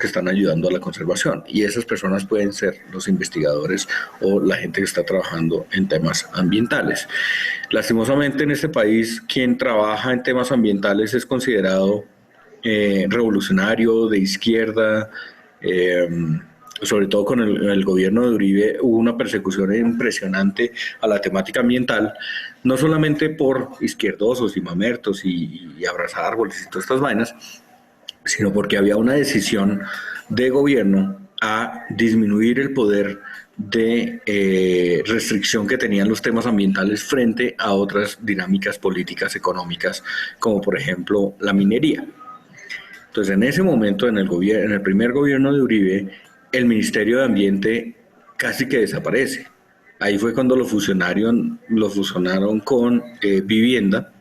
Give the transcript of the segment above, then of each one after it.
que están ayudando a la conservación, y esas personas pueden ser los investigadores o la gente que está trabajando en temas ambientales. Lastimosamente en este país, quien trabaja en temas ambientales es considerado revolucionario, de izquierda. Sobre todo con el gobierno de Uribe hubo una persecución impresionante a la temática ambiental, no solamente por izquierdosos y mamertos y abrazar árboles y todas estas vainas, sino porque había una decisión de gobierno a disminuir el poder de restricción que tenían los temas ambientales frente a otras dinámicas políticas económicas, como por ejemplo la minería. Entonces, en ese momento, en el primer gobierno de Uribe, el Ministerio de Ambiente casi que desaparece. Ahí fue cuando lo fusionaron con Vivienda,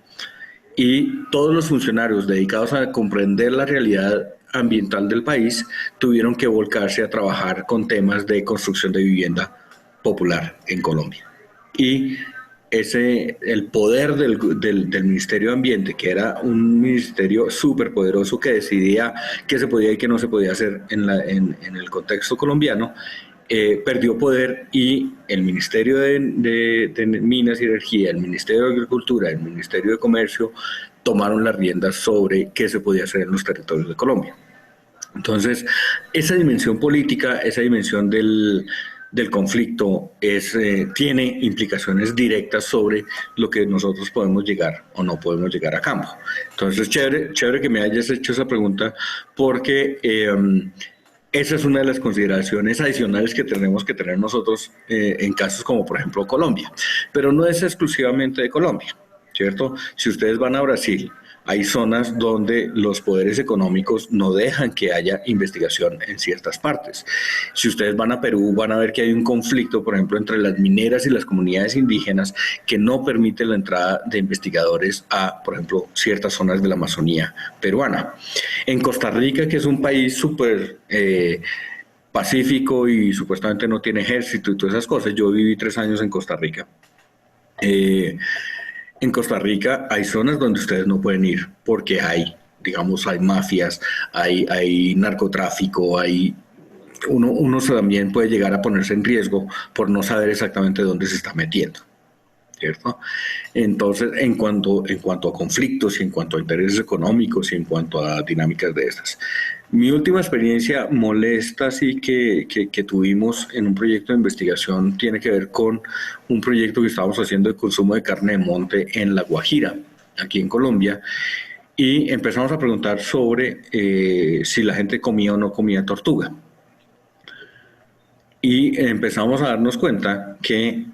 y todos los funcionarios dedicados a comprender la realidad ambiental del país tuvieron que volcarse a trabajar con temas de construcción de vivienda popular en Colombia. Y el poder del Ministerio de Ambiente, que era un ministerio súper poderoso que decidía qué se podía y qué no se podía hacer en el contexto colombiano, perdió poder, y el Ministerio de Minas y Energía, el Ministerio de Agricultura, el Ministerio de Comercio tomaron las riendas sobre qué se podía hacer en los territorios de Colombia. Entonces, esa dimensión política, esa dimensión del conflicto tiene implicaciones directas sobre lo que nosotros podemos llegar o no podemos llegar a campo. Entonces, chévere que me hayas hecho esa pregunta, porque esa es una de las consideraciones adicionales que tenemos que tener nosotros en casos como, por ejemplo, Colombia. Pero no es exclusivamente de Colombia, ¿cierto? Si ustedes van a Brasil, hay zonas donde los poderes económicos no dejan que haya investigación en ciertas partes. Si ustedes van a Perú, van a ver que hay un conflicto, por ejemplo, entre las mineras y las comunidades indígenas, que no permite la entrada de investigadores a, por ejemplo, ciertas zonas de la Amazonía peruana. En Costa Rica, que es un país súper pacífico y supuestamente no tiene ejército y todas esas cosas, yo viví 3 años en Costa Rica. En Costa Rica hay zonas donde ustedes no pueden ir porque hay mafias, hay narcotráfico, uno también puede llegar a ponerse en riesgo por no saber exactamente dónde se está metiendo, ¿cierto? Entonces, en cuanto a conflictos y en cuanto a intereses económicos y en cuanto a dinámicas de estas. Mi última experiencia molesta sí que tuvimos en un proyecto de investigación tiene que ver con un proyecto que estábamos haciendo de consumo de carne de monte en La Guajira, aquí en Colombia, y empezamos a preguntar sobre si la gente comía o no comía tortuga. Y empezamos a darnos cuenta que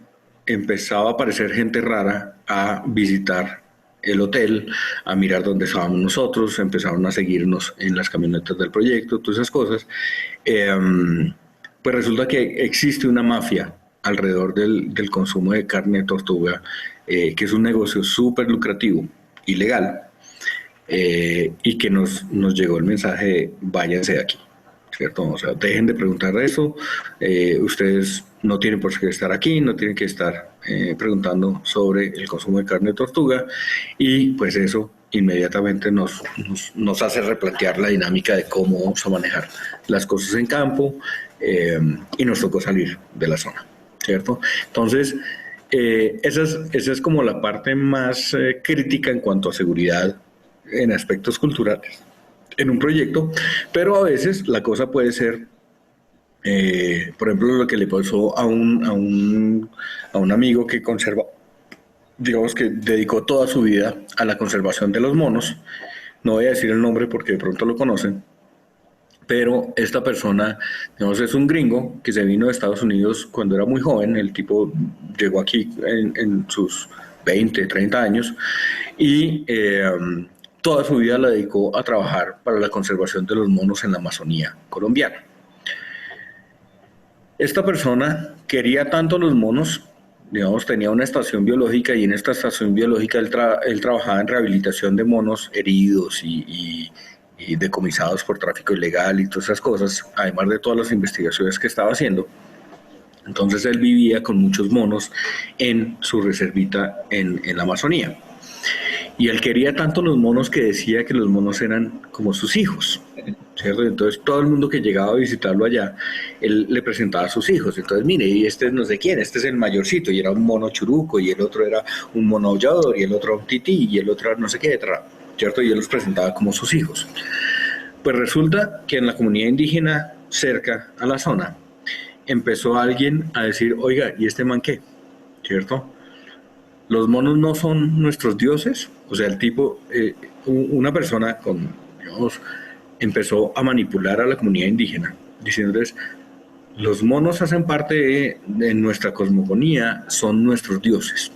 empezaba a aparecer gente rara a visitar el hotel, a mirar dónde estábamos nosotros, empezaron a seguirnos en las camionetas del proyecto, todas esas cosas. Pues resulta que existe una mafia alrededor del consumo de carne de tortuga, que es un negocio súper lucrativo, ilegal, y que nos llegó el mensaje de váyanse de aquí, ¿cierto? O sea, dejen de preguntar eso, ustedes no tienen por qué estar aquí, no tienen que estar preguntando sobre el consumo de carne de tortuga, y pues eso inmediatamente nos hace replantear la dinámica de cómo vamos a manejar las cosas en campo, y nos tocó salir de la zona, ¿cierto? Entonces, esa es como la parte más crítica en cuanto a seguridad en aspectos culturales en un proyecto, pero a veces la cosa puede ser, por ejemplo, lo que le pasó a un amigo que conserva, digamos que dedicó toda su vida a la conservación de los monos. No voy a decir el nombre porque de pronto lo conocen, pero esta persona, digamos, es un gringo que se vino de Estados Unidos cuando era muy joven. El tipo llegó aquí en sus 20, 30 años y toda su vida la dedicó a trabajar para la conservación de los monos en la Amazonía colombiana. Esta persona quería tanto los monos, digamos, tenía una estación biológica, y en esta estación biológica él trabajaba en rehabilitación de monos heridos y decomisados por tráfico ilegal y todas esas cosas, además de todas las investigaciones que estaba haciendo. Entonces él vivía con muchos monos en su reservita en la Amazonía. Y él quería tanto los monos que decía que los monos eran como sus hijos, ¿cierto? Entonces todo el mundo que llegaba a visitarlo allá, él le presentaba a sus hijos. Entonces, mire, y este es no sé quién, este es el mayorcito, y era un mono churuco, y el otro era un mono aullador, y el otro un tití, y el otro no sé qué, ¿cierto? Y él los presentaba como sus hijos. Pues resulta que en la comunidad indígena cerca a la zona, empezó alguien a decir, oiga, ¿y este man qué? ¿Cierto? Los monos no son nuestros dioses. O sea, el tipo, una persona con, digamos, empezó a manipular a la comunidad indígena, diciéndoles, los monos hacen parte de nuestra cosmogonía, son nuestros dioses.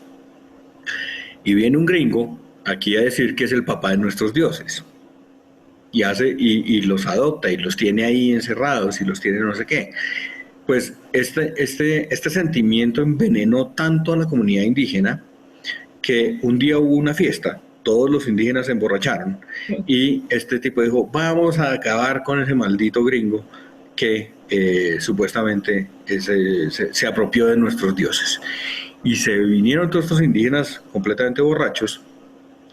Y viene un gringo aquí a decir que es el papá de nuestros dioses. Y los adopta y los tiene ahí encerrados y los tiene no sé qué. Pues este sentimiento envenenó tanto a la comunidad indígena que un día hubo una fiesta, todos los indígenas se emborracharon y este tipo dijo, vamos a acabar con ese maldito gringo que supuestamente se apropió de nuestros dioses. Y se vinieron todos estos indígenas completamente borrachos,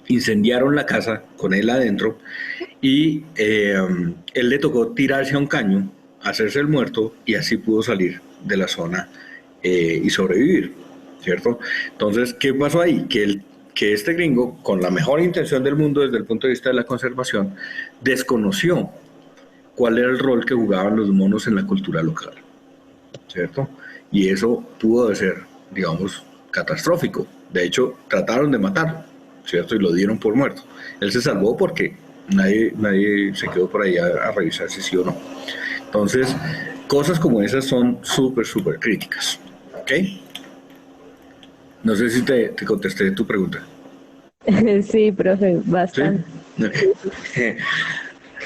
incendiaron la casa con él adentro y él le tocó tirarse a un caño, hacerse el muerto y así pudo salir de la zona y sobrevivir, ¿cierto? Entonces, ¿qué pasó ahí? Que este gringo, con la mejor intención del mundo desde el punto de vista de la conservación, desconoció cuál era el rol que jugaban los monos en la cultura local, ¿cierto? Y eso pudo ser, digamos, catastrófico. De hecho, trataron de matarlo, ¿cierto? Y lo dieron por muerto. Él se salvó porque nadie se quedó por ahí a revisar si sí o no. Entonces, cosas como esas son súper, súper críticas, ¿ok? No sé si te contesté tu pregunta. Sí, profe, ¿Sí? bastante.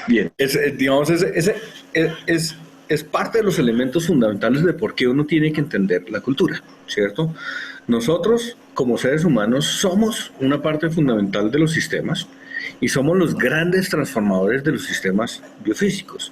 Bien, digamos, es parte de los elementos fundamentales de por qué uno tiene que entender la cultura, ¿cierto? Nosotros, como seres humanos, somos una parte fundamental de los sistemas y somos los grandes transformadores de los sistemas biofísicos.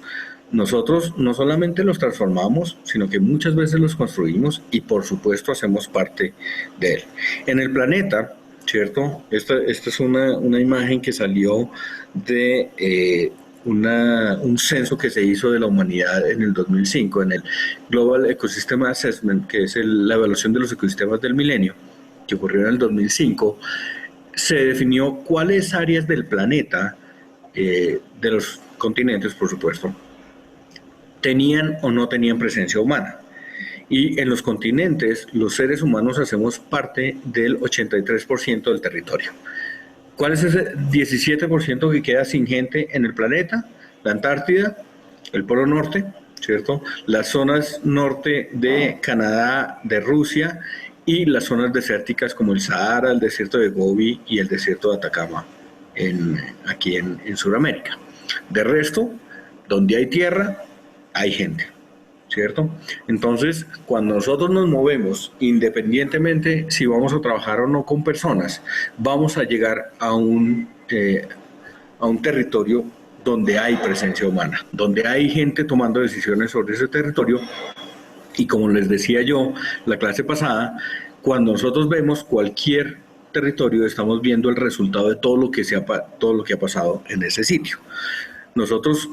Nosotros no solamente los transformamos, sino que muchas veces los construimos y por supuesto hacemos parte de él. En el planeta, ¿cierto? Esta es una imagen que salió de un censo que se hizo de la humanidad en el 2005, en el Global Ecosystem Assessment, que es la evaluación de los ecosistemas del milenio, que ocurrió en el 2005, se definió cuáles áreas del planeta, de los continentes, por supuesto, tenían o no tenían presencia humana. Y en los continentes, los seres humanos hacemos parte del 83% del territorio. ¿Cuál es ese 17% que queda sin gente en el planeta? La Antártida, el Polo Norte, ¿cierto? Las zonas norte de Canadá, de Rusia y las zonas desérticas como el Sahara, el desierto de Gobi y el desierto de Atacama aquí en Sudamérica. De resto, donde hay tierra, hay gente, ¿cierto? Entonces, cuando nosotros nos movemos, independientemente si vamos a trabajar o no con personas, vamos a llegar a un territorio donde hay presencia humana, donde hay gente tomando decisiones sobre ese territorio. Y como les decía yo la clase pasada, cuando nosotros vemos cualquier territorio, estamos viendo el resultado de todo lo que ha pasado en ese sitio. Nosotros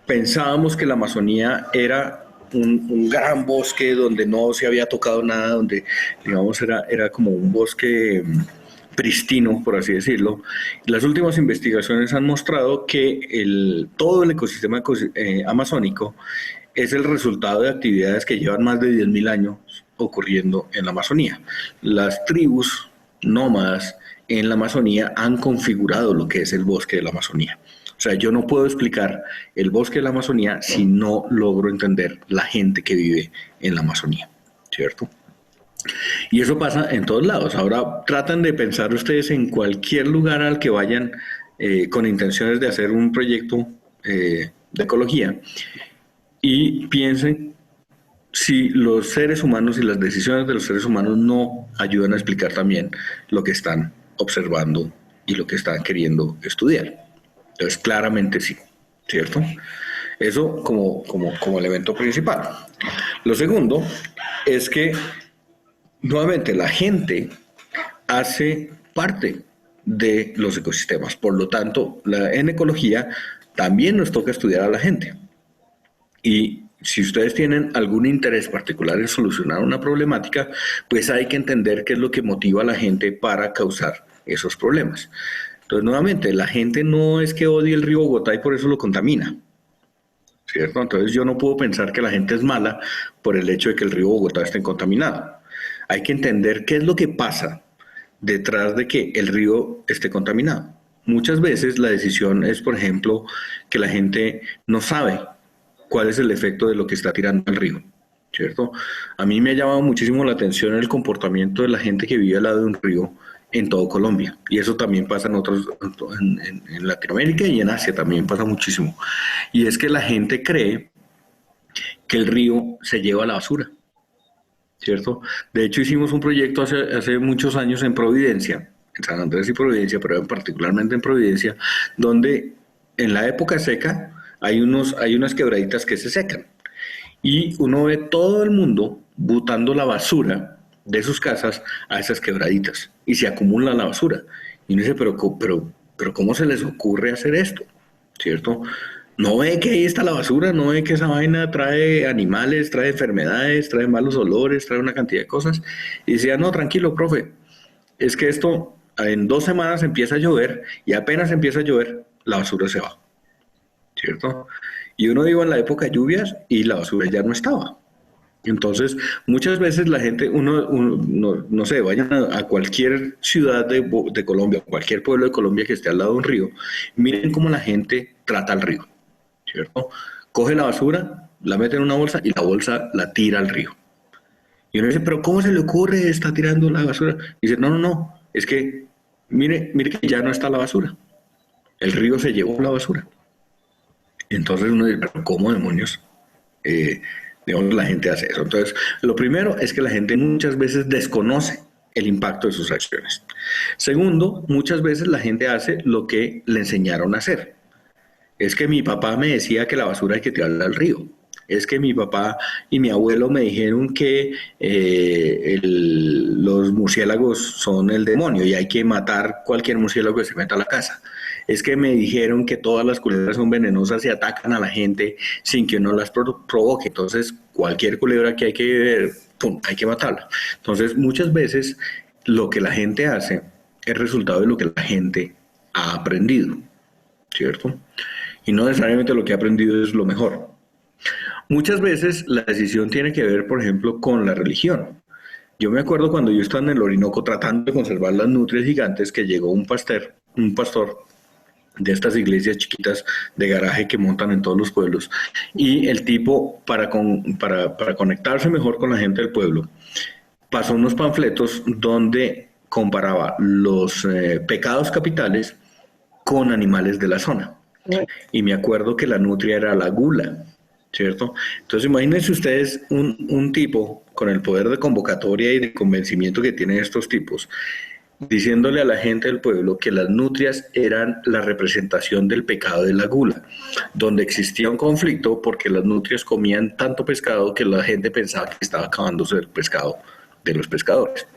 pensábamos que la Amazonía era un gran bosque donde no se había tocado nada, donde, digamos, era como un bosque pristino, por así decirlo. Las últimas investigaciones han mostrado que todo el ecosistema amazónico es el resultado de actividades que llevan más de 10.000 años ocurriendo en la Amazonía. Las tribus nómadas en la Amazonía han configurado lo que es el bosque de la Amazonía. O sea, yo no puedo explicar el bosque de la Amazonía si no logro entender la gente que vive en la Amazonía, ¿cierto? Y eso pasa en todos lados. Ahora tratan de pensar ustedes en cualquier lugar al que vayan con intenciones de hacer un proyecto de ecología y piensen si los seres humanos y las decisiones de los seres humanos no ayudan a explicar también lo que están observando y lo que están queriendo estudiar. Entonces, claramente sí, ¿cierto? Eso como elemento principal. Lo segundo es que, nuevamente, la gente hace parte de los ecosistemas. Por lo tanto, en ecología también nos toca estudiar a la gente. Y si ustedes tienen algún interés particular en solucionar una problemática, pues hay que entender qué es lo que motiva a la gente para causar esos problemas. Entonces, nuevamente, la gente no es que odie el río Bogotá y por eso lo contamina, ¿cierto? Entonces yo no puedo pensar que la gente es mala por el hecho de que el río Bogotá esté contaminado. Hay que entender qué es lo que pasa detrás de que el río esté contaminado. Muchas veces la decisión es, por ejemplo, que la gente no sabe cuál es el efecto de lo que está tirando al río, ¿cierto? A mí me ha llamado muchísimo la atención el comportamiento de la gente que vive al lado de un río en todo Colombia. Y eso también pasa en otros, en Latinoamérica y en Asia también pasa muchísimo. Y es que la gente cree que el río se lleva la basura, ¿cierto? De hecho, hicimos un proyecto hace muchos años en Providencia, en San Andrés y Providencia, pero particularmente en Providencia, donde en la época seca hay unas quebraditas que se secan. Y uno ve todo el mundo botando la basura de sus casas a esas quebraditas y se acumula la basura. Y uno dice, pero ¿cómo se les ocurre hacer esto? ¿Cierto? No ve que ahí está la basura, no ve que esa vaina trae animales, trae enfermedades, trae malos olores, trae una cantidad de cosas. Y decía, no, tranquilo, profe, es que esto en 2 semanas empieza a llover y apenas empieza a llover, la basura se va, ¿cierto? Y uno iba en la época de lluvias y la basura ya no estaba. Entonces, muchas veces la gente, no sé, vayan a cualquier ciudad de Colombia, cualquier pueblo de Colombia que esté al lado de un río, miren cómo la gente trata al río, ¿cierto? Coge la basura, la mete en una bolsa y la bolsa la tira al río. Y uno dice, pero ¿cómo se le ocurre estar tirando la basura? Y dice, no, es que mire que ya no está la basura. El río se llevó la basura. Entonces uno dice, pero ¿cómo demonios? Digamos, la gente hace eso. Entonces, lo primero es que la gente muchas veces desconoce el impacto de sus acciones. Segundo, muchas veces la gente hace lo que le enseñaron a hacer. Es que mi papá me decía que la basura hay que tirarla al río. Es que mi papá y mi abuelo me dijeron que los murciélagos son el demonio y hay que matar cualquier murciélago que se meta a la casa. Es que me dijeron que todas las culebras son venenosas y atacan a la gente sin que uno las provoque. Entonces, cualquier culebra que hay que ver, ¡pum!, hay que matarla. Entonces, muchas veces lo que la gente hace es resultado de lo que la gente ha aprendido, ¿cierto? Y no necesariamente lo que ha aprendido es lo mejor. Muchas veces la decisión tiene que ver, por ejemplo, con la religión. Yo me acuerdo cuando yo estaba en el Orinoco tratando de conservar las nutrias gigantes que llegó un pastor de estas iglesias chiquitas de garaje que montan en todos los pueblos. Y el tipo, para conectarse mejor con la gente del pueblo, pasó unos panfletos donde comparaba los pecados capitales con animales de la zona. Y me acuerdo que la nutria era la gula, ¿cierto? Entonces imagínense ustedes un tipo con el poder de convocatoria y de convencimiento que tienen estos tipos, diciéndole a la gente del pueblo que las nutrias eran la representación del pecado de la gula, donde existía un conflicto porque las nutrias comían tanto pescado que la gente pensaba que estaba acabándose el pescado de los pescadores.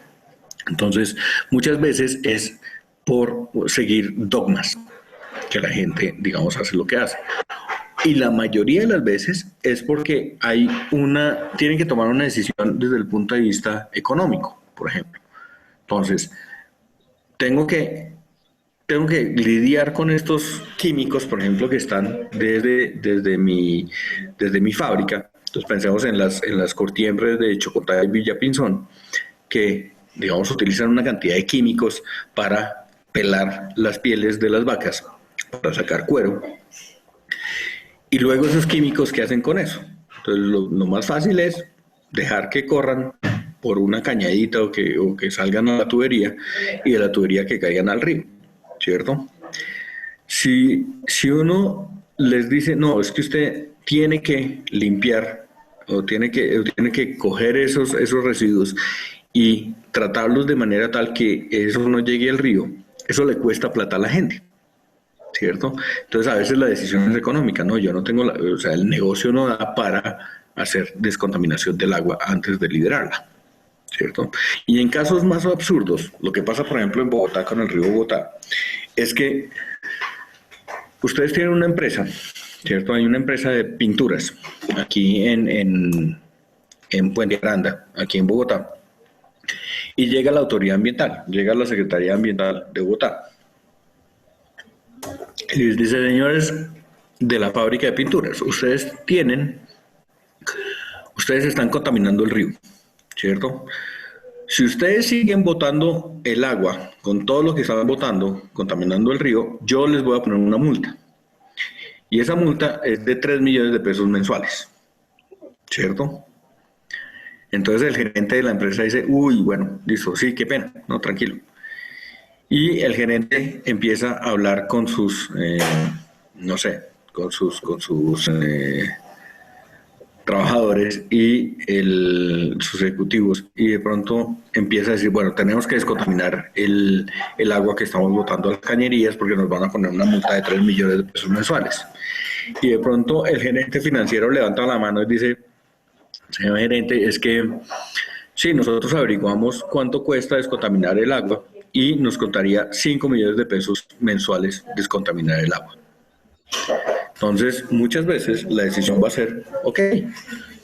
Entonces, muchas veces es por seguir dogmas que la gente, digamos, hace lo que hace. Y la mayoría de las veces es porque tienen que tomar una decisión desde el punto de vista económico, por ejemplo. Entonces, tengo que lidiar con estos químicos, por ejemplo, que están desde mi fábrica. Entonces pensemos en las cortiembres de Chocotá y Villapinzón, que, digamos, utilizan una cantidad de químicos para pelar las pieles de las vacas, para sacar cuero. Y luego esos químicos, ¿qué hacen con eso? Entonces lo más fácil es dejar que corran por una cañadita o que salgan a la tubería y de la tubería que caigan al río, ¿cierto? Si uno les dice, no, es que usted tiene que limpiar o tiene que coger esos residuos y tratarlos de manera tal que eso no llegue al río, eso le cuesta plata a la gente, ¿cierto? Entonces a veces la decisión es económica, ¿no? Yo no tengo, o sea, el negocio no da para hacer descontaminación del agua antes de liberarla, ¿cierto? Y en casos más absurdos, lo que pasa, por ejemplo, en Bogotá con el río Bogotá, es que Ustedes tienen una empresa, ¿cierto? Hay una empresa de pinturas aquí en Puente Aranda, aquí en Bogotá, y llega la autoridad ambiental, llega la Secretaría Ambiental de Bogotá, y les dice, señores de la fábrica de pinturas, ustedes están contaminando el río, ¿cierto? Si ustedes siguen botando el agua con todo lo que están botando, contaminando el río, yo les voy a poner una multa. Y esa multa es de 3 millones de pesos mensuales, ¿cierto? Entonces el gerente de la empresa dice, uy, bueno, listo, sí, qué pena, no, tranquilo. Y el gerente empieza a hablar con sus, no sé, con sus trabajadores y sus ejecutivos, y de pronto empieza a decir, bueno, tenemos que descontaminar el agua que estamos botando a las cañerías porque nos van a poner una multa de 3 millones de pesos mensuales. Y de pronto el gerente financiero levanta la mano y dice, señor gerente, es que sí, nosotros averiguamos cuánto cuesta descontaminar el agua y nos costaría 5 millones de pesos mensuales descontaminar el agua. Entonces, muchas veces la decisión va a ser, ok,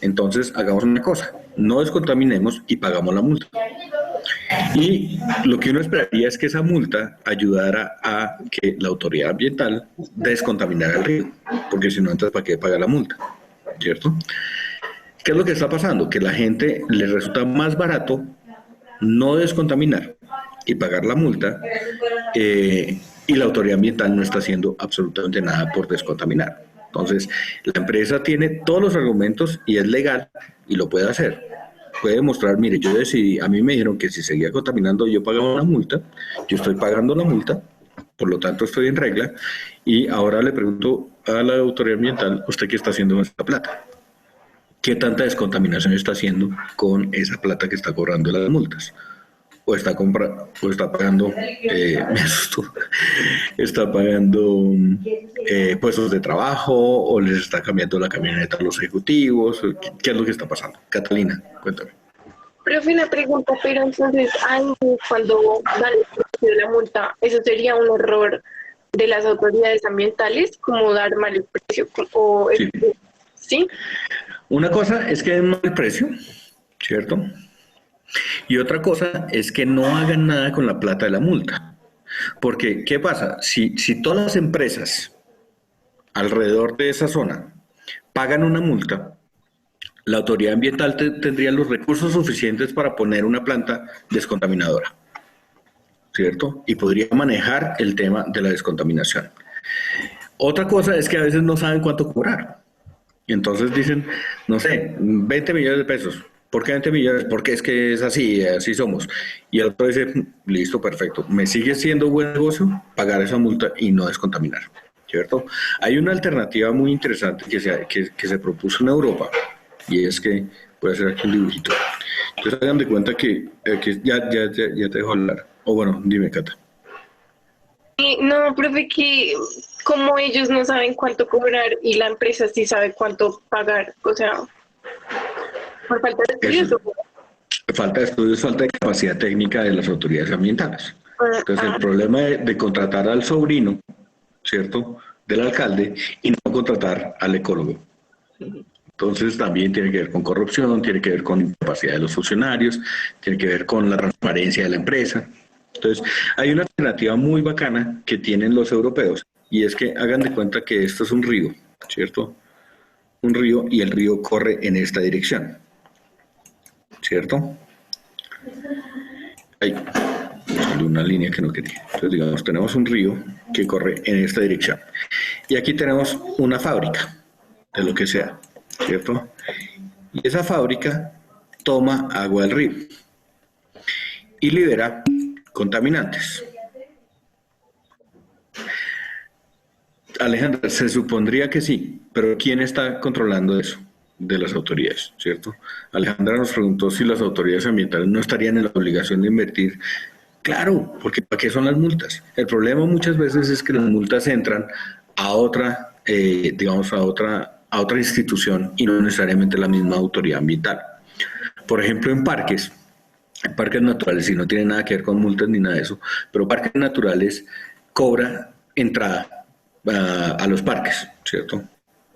entonces hagamos una cosa, no descontaminemos y pagamos la multa. Y lo que uno esperaría es que esa multa ayudara a que la autoridad ambiental descontaminara el río, porque si no, entonces ¿para qué pagar la multa? ¿Cierto? ¿Qué es lo que está pasando? Que a la gente le resulta más barato no descontaminar y pagar la multa, y la autoridad ambiental no está haciendo absolutamente nada por descontaminar. Entonces, la empresa tiene todos los argumentos y es legal y lo puede hacer. Puede demostrar, mire, yo decidí, a mí me dijeron que si seguía contaminando yo pagaba una multa, yo estoy pagando la multa, por lo tanto estoy en regla, y ahora le pregunto a la autoridad ambiental, ¿usted qué está haciendo con esta plata? ¿Qué tanta descontaminación está haciendo con esa plata que está cobrando las multas? O está pagando, me asustó, está pagando puestos de trabajo, o les está cambiando la camioneta a los ejecutivos. ¿Qué es lo que está pasando? Catalina, cuéntame. Profe, una pregunta, pero entonces, cuando dan la multa, ¿eso sería un error de las autoridades ambientales, como dar mal precio? O, Sí. ¿sí? Una cosa es que den mal precio, ¿cierto? Y otra cosa es que no hagan nada con la plata de la multa. Porque, ¿qué pasa? Si todas las empresas alrededor de esa zona pagan una multa, la autoridad ambiental tendría los recursos suficientes para poner una planta descontaminadora, ¿cierto? Y podría manejar el tema de la descontaminación. Otra cosa es que a veces no saben cuánto cobrar. Y entonces dicen, no sé, 20 millones de pesos. ¿Por qué 20 millones? Porque es que es así, así somos. Y el otro dice, listo, perfecto. Me sigue siendo buen negocio pagar esa multa y no descontaminar, ¿cierto? Hay una alternativa muy interesante que se propuso en Europa, y es que, voy a hacer aquí un dibujito. Entonces hagan de cuenta que ya te dejo hablar. O bueno, dime, Cata. No, profe, que como ellos no saben cuánto cobrar y la empresa sí sabe cuánto pagar, o sea, por falta de estudios. Eso, falta de estudios, falta de capacidad técnica de las autoridades ambientales. Entonces, el problema de contratar al sobrino, ¿cierto?, del alcalde y no contratar al ecólogo. Entonces, también tiene que ver con corrupción, tiene que ver con incapacidad de los funcionarios, tiene que ver con la transparencia de la empresa. Entonces, hay una alternativa muy bacana que tienen los europeos, y es que hagan de cuenta que esto es un río, ¿cierto? Un río, y el río corre en esta dirección, ¿cierto? Hay una línea que no quería. Entonces, digamos, tenemos un río que corre en esta dirección. Y aquí tenemos una fábrica de lo que sea, ¿cierto? Y esa fábrica toma agua del río y libera contaminantes. Alejandra, se supondría que sí, pero ¿quién está controlando eso? De las autoridades, ¿cierto? Alejandra nos preguntó si las autoridades ambientales no estarían en la obligación de invertir. Claro, porque ¿para qué son las multas? El problema muchas veces es que las multas entran a otra, digamos, a otra institución y no necesariamente la misma autoridad ambiental. Por ejemplo, en parques naturales, y no tiene nada que ver con multas ni nada de eso, pero parques naturales cobra entrada a los parques, ¿cierto?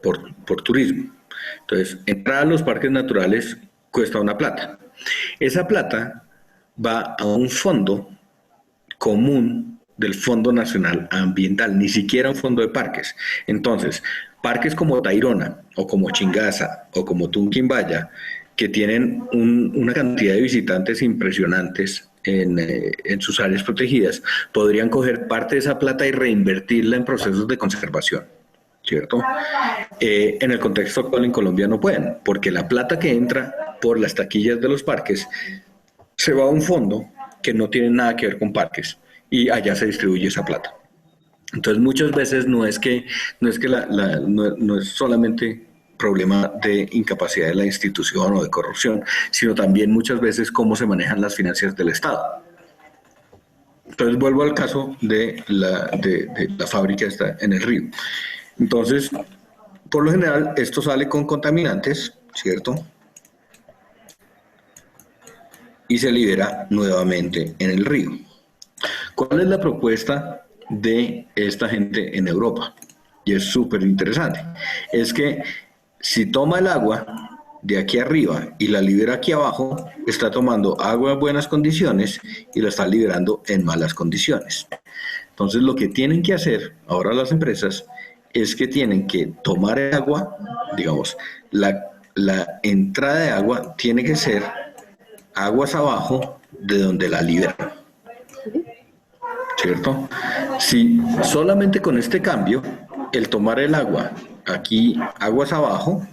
Por turismo. Entonces, entrar a los parques naturales cuesta una plata. Esa plata va a un fondo común del Fondo Nacional Ambiental, ni siquiera un fondo de parques. Entonces, parques como Tayrona, o como Chingaza, o como Tunquinvaya, que tienen una cantidad de visitantes impresionantes en sus áreas protegidas, podrían coger parte de esa plata y reinvertirla en procesos de conservación, ¿cierto? En el contexto actual en Colombia no pueden, porque la plata que entra por las taquillas de los parques se va a un fondo que no tiene nada que ver con parques y allá se distribuye esa plata. Entonces muchas veces no es solamente problema de incapacidad de la institución o de corrupción, sino también muchas veces cómo se manejan las finanzas del Estado. Entonces vuelvo al caso de la fábrica esta en el río. Entonces, por lo general, esto sale con contaminantes, ¿cierto? Y se libera nuevamente en el río. ¿Cuál es la propuesta de esta gente en Europa? Y es súper interesante. Es que si toma el agua de aquí arriba y la libera aquí abajo, está tomando agua en buenas condiciones y la está liberando en malas condiciones. Entonces, lo que tienen que hacer ahora las empresas es que tienen que tomar el agua, digamos, la entrada de agua tiene que ser aguas abajo de donde la liberan, ¿cierto? Si solamente con este cambio, el tomar el agua aquí, aguas abajo,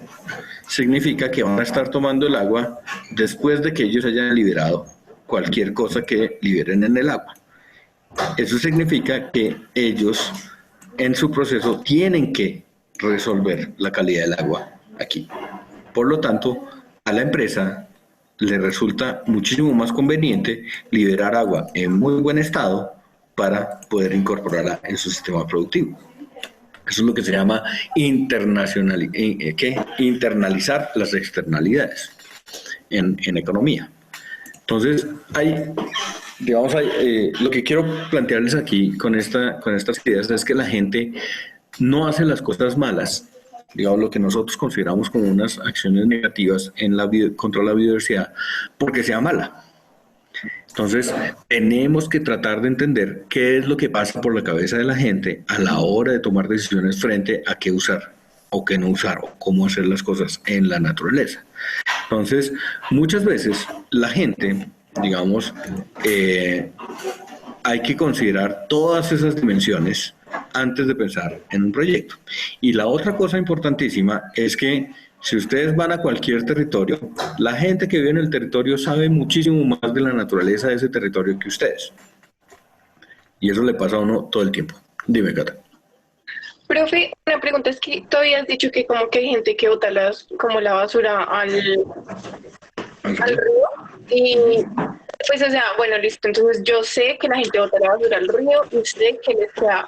significa que van a estar tomando el agua después de que ellos hayan liberado cualquier cosa que liberen en el agua. Eso significa que ellos en su proceso tienen que resolver la calidad del agua aquí. Por lo tanto, a la empresa le resulta muchísimo más conveniente liberar agua en muy buen estado para poder incorporarla en su sistema productivo. Eso es lo que se llama internalizar las externalidades en economía. Entonces, lo que quiero plantearles aquí con estas ideas es que la gente no hace las cosas malas, digamos, lo que nosotros consideramos como unas acciones negativas contra la biodiversidad, porque sea mala. Entonces, tenemos que tratar de entender qué es lo que pasa por la cabeza de la gente a la hora de tomar decisiones frente a qué usar o qué no usar o cómo hacer las cosas en la naturaleza. Entonces, muchas veces la gente, digamos, hay que considerar todas esas dimensiones antes de pensar en un proyecto. Y la otra cosa importantísima es que si ustedes van a cualquier territorio, la gente que vive en el territorio sabe muchísimo más de la naturaleza de ese territorio que ustedes. Y eso le pasa a uno todo el tiempo. Dime, Cata. Profe, una pregunta es que tú habías dicho que como que hay gente que bota como la basura al río y pues o sea, bueno, listo, entonces yo sé que la gente bota la basura al río y sé que les queda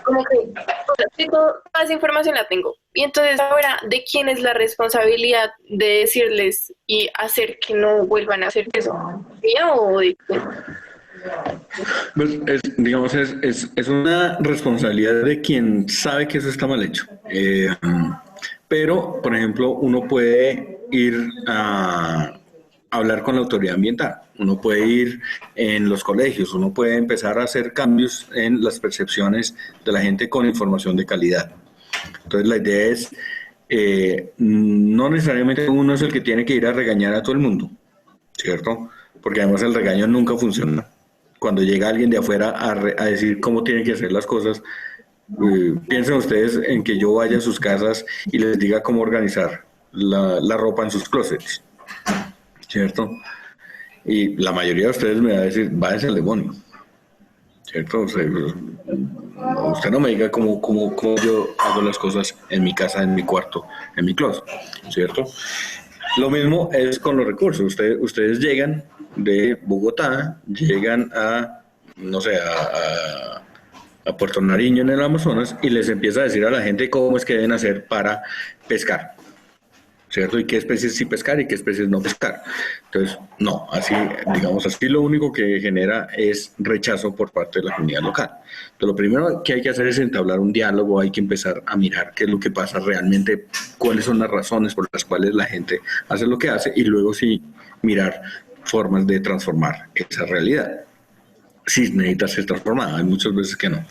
como que toda esa información la tengo. Y entonces ahora, ¿de quién es la responsabilidad de decirles y hacer que no vuelvan a hacer eso? ¿Mía o de quién? Pues es una responsabilidad de quien sabe que eso está mal hecho. Pero, por ejemplo, uno puede ir a hablar con la autoridad ambiental, uno puede ir en los colegios, uno puede empezar a hacer cambios en las percepciones de la gente con información de calidad. Entonces la idea es, no necesariamente uno es el que tiene que ir a regañar a todo el mundo, ¿cierto? Porque además el regaño nunca funciona. Cuando llega alguien de afuera a decir cómo tienen que hacer las cosas, piensen ustedes en que yo vaya a sus casas y les diga cómo organizar la ropa en sus closets, ¿cierto? Y la mayoría de ustedes me va a decir, váyase al demonio, ¿cierto? O sea, usted no me diga cómo yo hago las cosas en mi casa, en mi cuarto, en mi closet, ¿cierto? Lo mismo es con los recursos. Ustedes llegan de Bogotá, llegan no sé, a Puerto Nariño en el Amazonas y les empieza a decir a la gente cómo es que deben hacer para pescar, ¿cierto? Y qué especies sí pescar y qué especies no pescar. Entonces, no, así, digamos, así lo único que genera es rechazo por parte de la comunidad local. Entonces, lo primero que hay que hacer es entablar un diálogo, hay que empezar a mirar qué es lo que pasa realmente, cuáles son las razones por las cuales la gente hace lo que hace y luego sí mirar formas de transformar esa realidad. Sí, necesita ser transformada, hay muchas veces que no.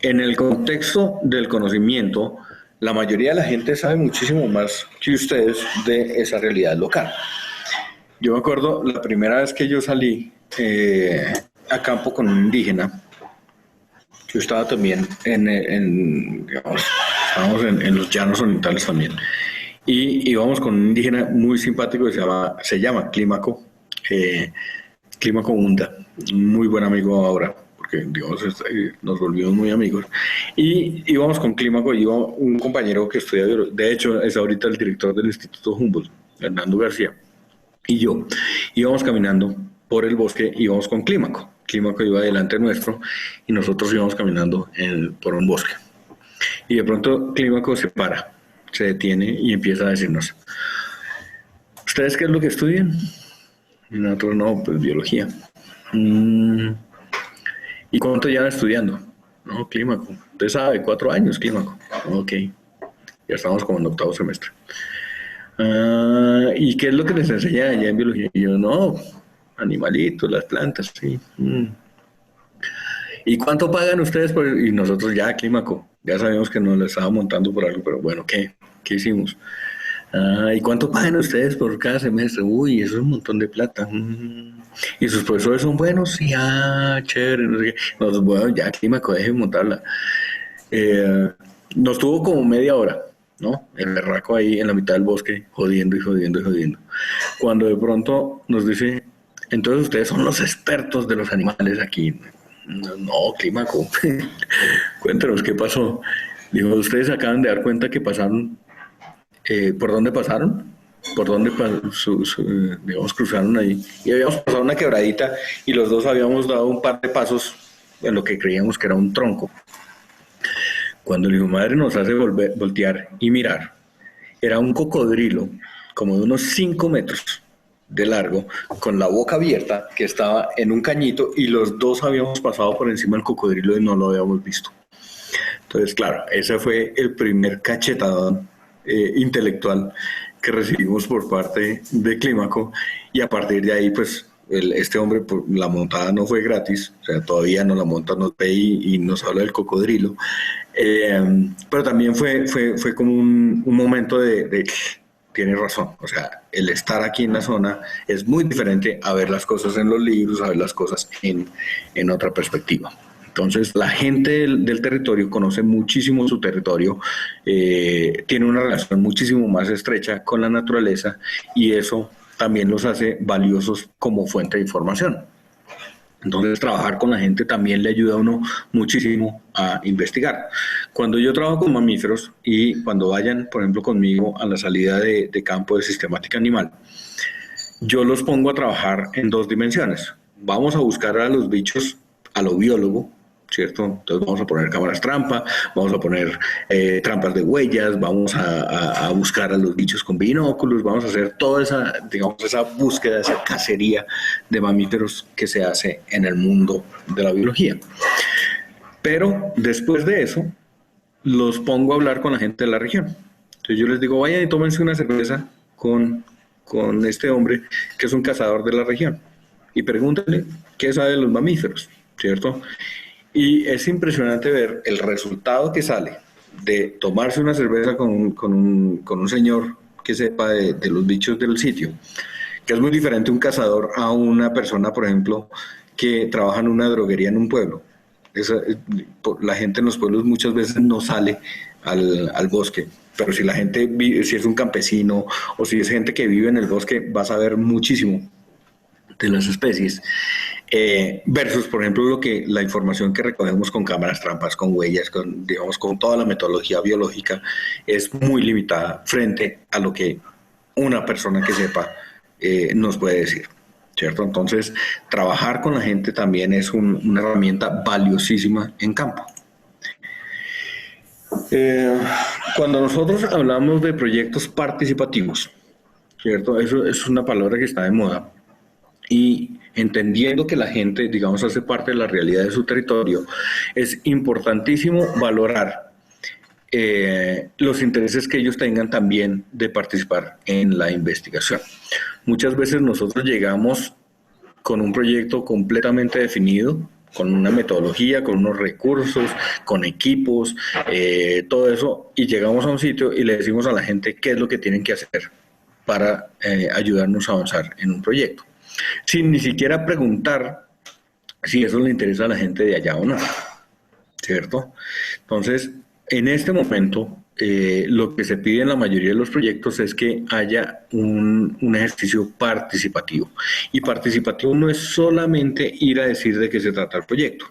En el contexto del conocimiento, la mayoría de la gente sabe muchísimo más que ustedes de esa realidad local. Yo me acuerdo la primera vez que yo salí a campo con un indígena, yo estaba también digamos, estábamos en los llanos orientales también, y íbamos con un indígena muy simpático que se llama Clímaco, Clímaco Hunda, un muy buen amigo ahora, porque digamos, nos volvimos muy amigos. Y íbamos con Clímaco, iba un compañero que estudia biología, de hecho es ahorita el director del Instituto Humboldt, Hernando García, y yo íbamos caminando por el bosque, íbamos con Clímaco. Clímaco iba delante nuestro y nosotros íbamos caminando por un bosque. Y de pronto Clímaco se para, se detiene y empieza a decirnos: ¿ustedes qué es lo que estudian? Y nosotros: no, pues biología. ¿Y cuánto llevan estudiando? No, Clímaco. Usted sabe, 4 años, Clímaco. Ok, ya estamos como en octavo semestre. ¿Y qué es lo que les enseña allá en biología? Y yo: no, animalitos, las plantas, sí. ¿Y cuánto pagan ustedes por...? Y nosotros: ya, Clímaco, ya sabemos que nos lo estaba montando por algo, pero bueno, ¿qué hicimos? ¿Y cuánto pagan ustedes por cada semestre? Uy, eso es un montón de plata. ¿Y sus profesores son buenos? Sí, chévere, no sé qué. Nosotros: bueno, ya, Clímaco, deje de montarla. Nos tuvo como media hora, ¿no? El berraco ahí en la mitad del bosque, jodiendo y jodiendo y jodiendo. Cuando de pronto nos dice: entonces ustedes son los expertos de los animales aquí. No, Clímaco, cuéntanos qué pasó. Digo: ustedes acaban de dar cuenta que pasaron, ¿por dónde pasaron? ¿Por dónde digamos, cruzaron ahí? Y habíamos pasado una quebradita y los dos habíamos dado un par de pasos en lo que creíamos que era un tronco. Cuando el hijo madre nos hace voltear y mirar, era un cocodrilo como de unos 5 metros de largo, con la boca abierta, que estaba en un cañito, y los dos habíamos pasado por encima del cocodrilo y no lo habíamos visto. Entonces, claro, ese fue el primer cachetadón intelectual que recibimos por parte de Clímaco, y a partir de ahí, pues, este hombre, la montada no fue gratis, o sea, todavía no la monta, nos ve y nos habla del cocodrilo, pero también fue como un momento de tiene razón, o sea, el estar aquí en la zona es muy diferente a ver las cosas en los libros, a ver las cosas en otra perspectiva. Entonces, la gente del territorio conoce muchísimo su territorio, tiene una relación muchísimo más estrecha con la naturaleza, y eso también los hace valiosos como fuente de información. Entonces, trabajar con la gente también le ayuda a uno muchísimo a investigar. Cuando yo trabajo con mamíferos, y cuando vayan, por ejemplo, conmigo a la salida de campo de sistemática animal, yo los pongo a trabajar en 2 dimensiones. Vamos a buscar a los bichos a lo biólogo, ¿cierto? Entonces vamos a poner cámaras trampa, vamos a poner trampas de huellas, vamos a buscar a los bichos con binóculos, vamos a hacer toda esa, digamos, esa búsqueda, esa cacería de mamíferos que se hace en el mundo de la biología. Pero después de eso, los pongo a hablar con la gente de la región. Entonces yo les digo: vayan y tómense una cerveza con este hombre que es un cazador de la región, y pregúntenle qué sabe de los mamíferos, ¿cierto? Y es impresionante ver el resultado que sale de tomarse una cerveza con un señor que sepa de los bichos del sitio, que es muy diferente un cazador a una persona, por ejemplo, que trabaja en una droguería en un pueblo. La gente en los pueblos muchas veces no sale al bosque, pero si la gente si es un campesino o si es gente que vive en el bosque, va a saber muchísimo de las especies, versus, por ejemplo, la información que recogemos con cámaras trampas, con huellas, digamos, con toda la metodología biológica, es muy limitada frente a lo que una persona que sepa nos puede decir, ¿cierto? Entonces, trabajar con la gente también es una herramienta valiosísima en campo. Eh, Cuando nosotros hablamos de proyectos participativos, ¿cierto? Eso es una palabra que está de moda. Y entendiendo que la gente, digamos, hace parte de la realidad de su territorio, es importantísimo valorar los intereses que ellos tengan también de participar en la investigación. Muchas veces nosotros llegamos con un proyecto completamente definido, con una metodología, con unos recursos, con equipos, todo eso, y llegamos a un sitio y le decimos a la gente qué es lo que tienen que hacer para ayudarnos a avanzar en un proyecto, sin ni siquiera preguntar si eso le interesa a la gente de allá o no, ¿cierto? Entonces, en este momento, lo que se pide en la mayoría de los proyectos es que haya un ejercicio participativo. Y participativo no es solamente ir a decir de qué se trata el proyecto,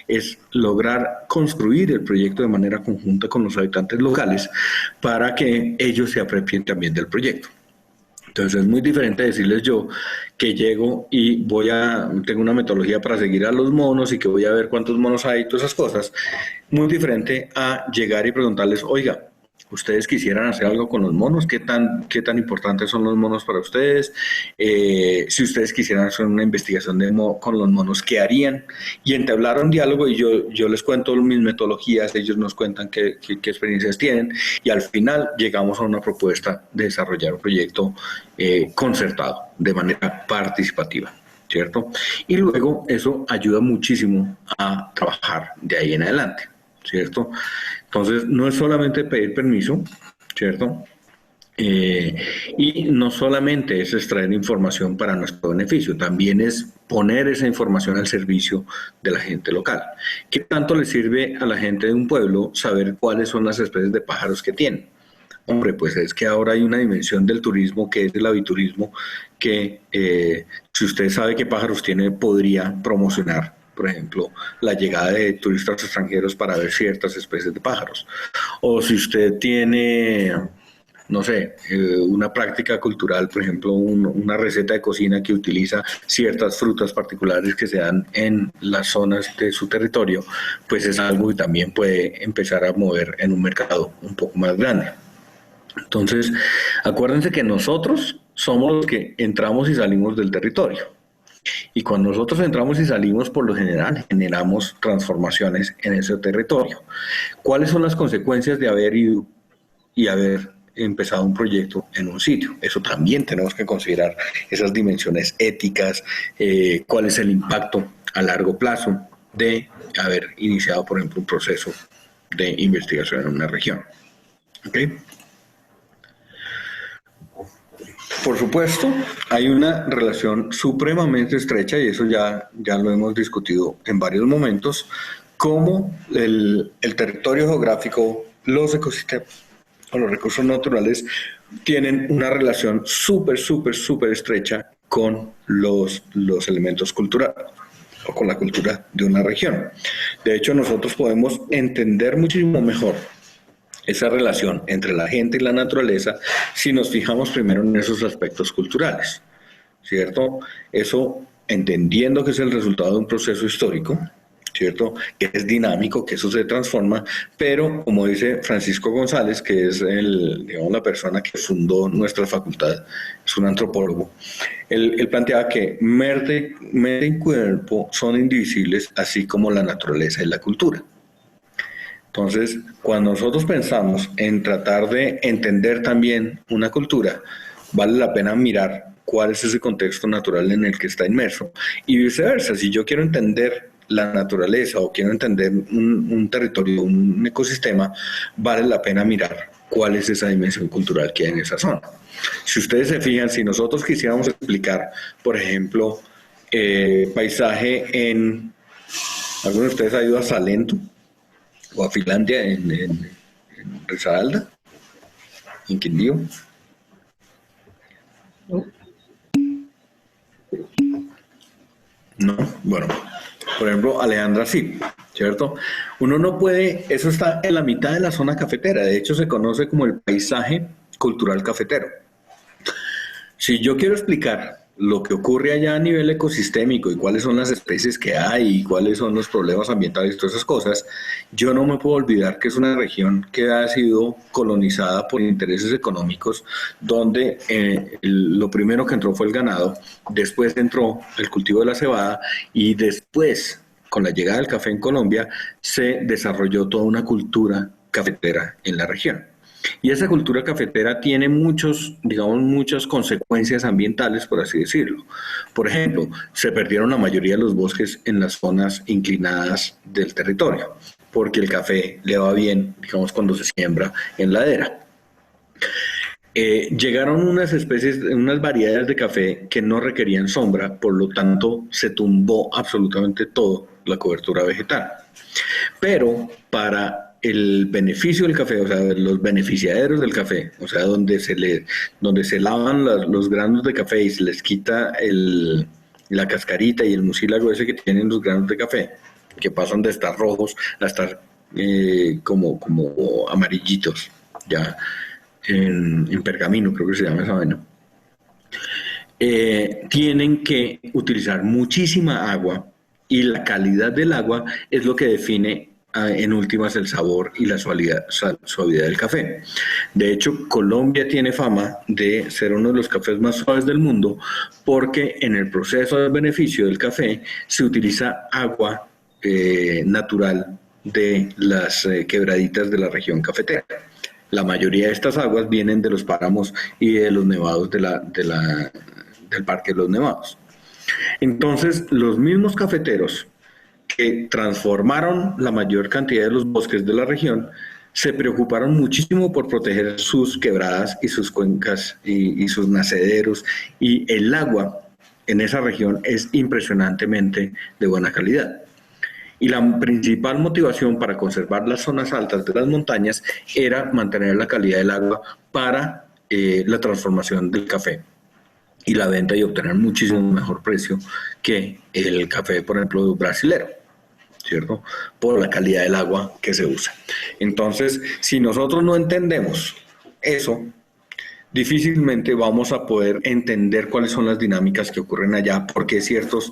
es lograr construir el proyecto de manera conjunta con los habitantes locales para que ellos se apropien también del proyecto. Entonces es muy diferente decirles yo que llego y tengo una metodología para seguir a los monos y que voy a ver cuántos monos hay y todas esas cosas. Muy diferente a llegar y preguntarles, oiga, ¿ustedes quisieran hacer algo con los monos? ¿Qué tan importantes son los monos para ustedes? Si ustedes quisieran hacer una investigación con los monos, ¿qué harían? Y entablar un diálogo y yo les cuento mis metodologías, ellos nos cuentan qué experiencias tienen y al final llegamos a una propuesta de desarrollar un proyecto concertado, de manera participativa, ¿cierto? Y luego eso ayuda muchísimo a trabajar de ahí en adelante, ¿cierto? Entonces, no es solamente pedir permiso, ¿cierto? Y no solamente es extraer información para nuestro beneficio, también es poner esa información al servicio de la gente local. ¿Qué tanto le sirve a la gente de un pueblo saber cuáles son las especies de pájaros que tienen? Hombre, pues es que ahora hay una dimensión del turismo que es el aviturismo que si usted sabe qué pájaros tiene, podría promocionar, por ejemplo, la llegada de turistas extranjeros para ver ciertas especies de pájaros. O si usted tiene, no sé, una práctica cultural, por ejemplo, una receta de cocina que utiliza ciertas frutas particulares que se dan en las zonas de su territorio, pues es algo que también puede empezar a mover en un mercado un poco más grande. Entonces, acuérdense que nosotros somos los que entramos y salimos del territorio. Y cuando nosotros entramos y salimos, por lo general, generamos transformaciones en ese territorio. ¿Cuáles son las consecuencias de haber ido y haber empezado un proyecto en un sitio? Eso también tenemos que considerar, esas dimensiones éticas, cuál es el impacto a largo plazo de haber iniciado, por ejemplo, un proceso de investigación en una región. ¿Okay? Por supuesto, hay una relación supremamente estrecha, y eso ya lo hemos discutido en varios momentos, cómo el territorio geográfico, los ecosistemas o los recursos naturales tienen una relación súper estrecha con los elementos culturales o con la cultura de una región. De hecho, nosotros podemos entender muchísimo mejor esa relación entre la gente y la naturaleza si nos fijamos primero en esos aspectos culturales, ¿cierto? Eso entendiendo que es el resultado de un proceso histórico, ¿cierto? Que es dinámico, que eso se transforma, pero como dice Francisco González, que es la persona que fundó nuestra facultad, es un antropólogo, él planteaba que mente y cuerpo son indivisibles, así como la naturaleza y la cultura. Entonces, cuando nosotros pensamos en tratar de entender también una cultura, vale la pena mirar cuál es ese contexto natural en el que está inmerso. Y viceversa, si yo quiero entender la naturaleza o quiero entender un territorio, un ecosistema, vale la pena mirar cuál es esa dimensión cultural que hay en esa zona. Si ustedes se fijan, si nosotros quisiéramos explicar, por ejemplo, paisaje en... ¿Alguno de ustedes ha ido a Salento? ¿O a Finlandia en Risaralda? ¿En Quindío? No, bueno, por ejemplo, Alejandra sí, ¿cierto? Uno no puede, eso está en la mitad de la zona cafetera, de hecho se conoce como el paisaje cultural cafetero. Si yo quiero explicar lo que ocurre allá a nivel ecosistémico y cuáles son las especies que hay y cuáles son los problemas ambientales, todas esas cosas, yo no me puedo olvidar que es una región que ha sido colonizada por intereses económicos, donde lo primero que entró fue el ganado, después entró el cultivo de la cebada y después, con la llegada del café en Colombia, se desarrolló toda una cultura cafetera en la región. Y esa cultura cafetera tiene muchas consecuencias ambientales, por así decirlo. Por ejemplo, se perdieron la mayoría de los bosques en las zonas inclinadas del territorio, porque el café le va bien, digamos, cuando se siembra en ladera. Llegaron unas especies, unas variedades de café que no requerían sombra, por lo tanto se tumbó absolutamente todo la cobertura vegetal. Pero para el beneficio del café, o sea, los beneficiaderos del café, o sea, donde se lavan los granos de café y se les quita la cascarita y el mucílago ese que tienen los granos de café, que pasan de estar rojos a estar como amarillitos, ya en pergamino, creo que se llama esa vaina. Tienen que utilizar muchísima agua y la calidad del agua es lo que define en últimas el sabor y la suavidad del café. De hecho, Colombia tiene fama de ser uno de los cafés más suaves del mundo porque en el proceso de beneficio del café se utiliza agua natural de las quebraditas de la región cafetera. La mayoría de estas aguas vienen de los páramos y de los nevados del Parque de los Nevados. Entonces, los mismos cafeteros que transformaron la mayor cantidad de los bosques de la región se preocuparon muchísimo por proteger sus quebradas y sus cuencas y sus nacederos, y el agua en esa región es impresionantemente de buena calidad. Y la principal motivación para conservar las zonas altas de las montañas era mantener la calidad del agua para la transformación del café y la venta y obtener muchísimo mejor precio que el café, por ejemplo, brasilero, ¿cierto? Por la calidad del agua que se usa. Entonces, si nosotros no entendemos eso, difícilmente vamos a poder entender cuáles son las dinámicas que ocurren allá, por qué ciertos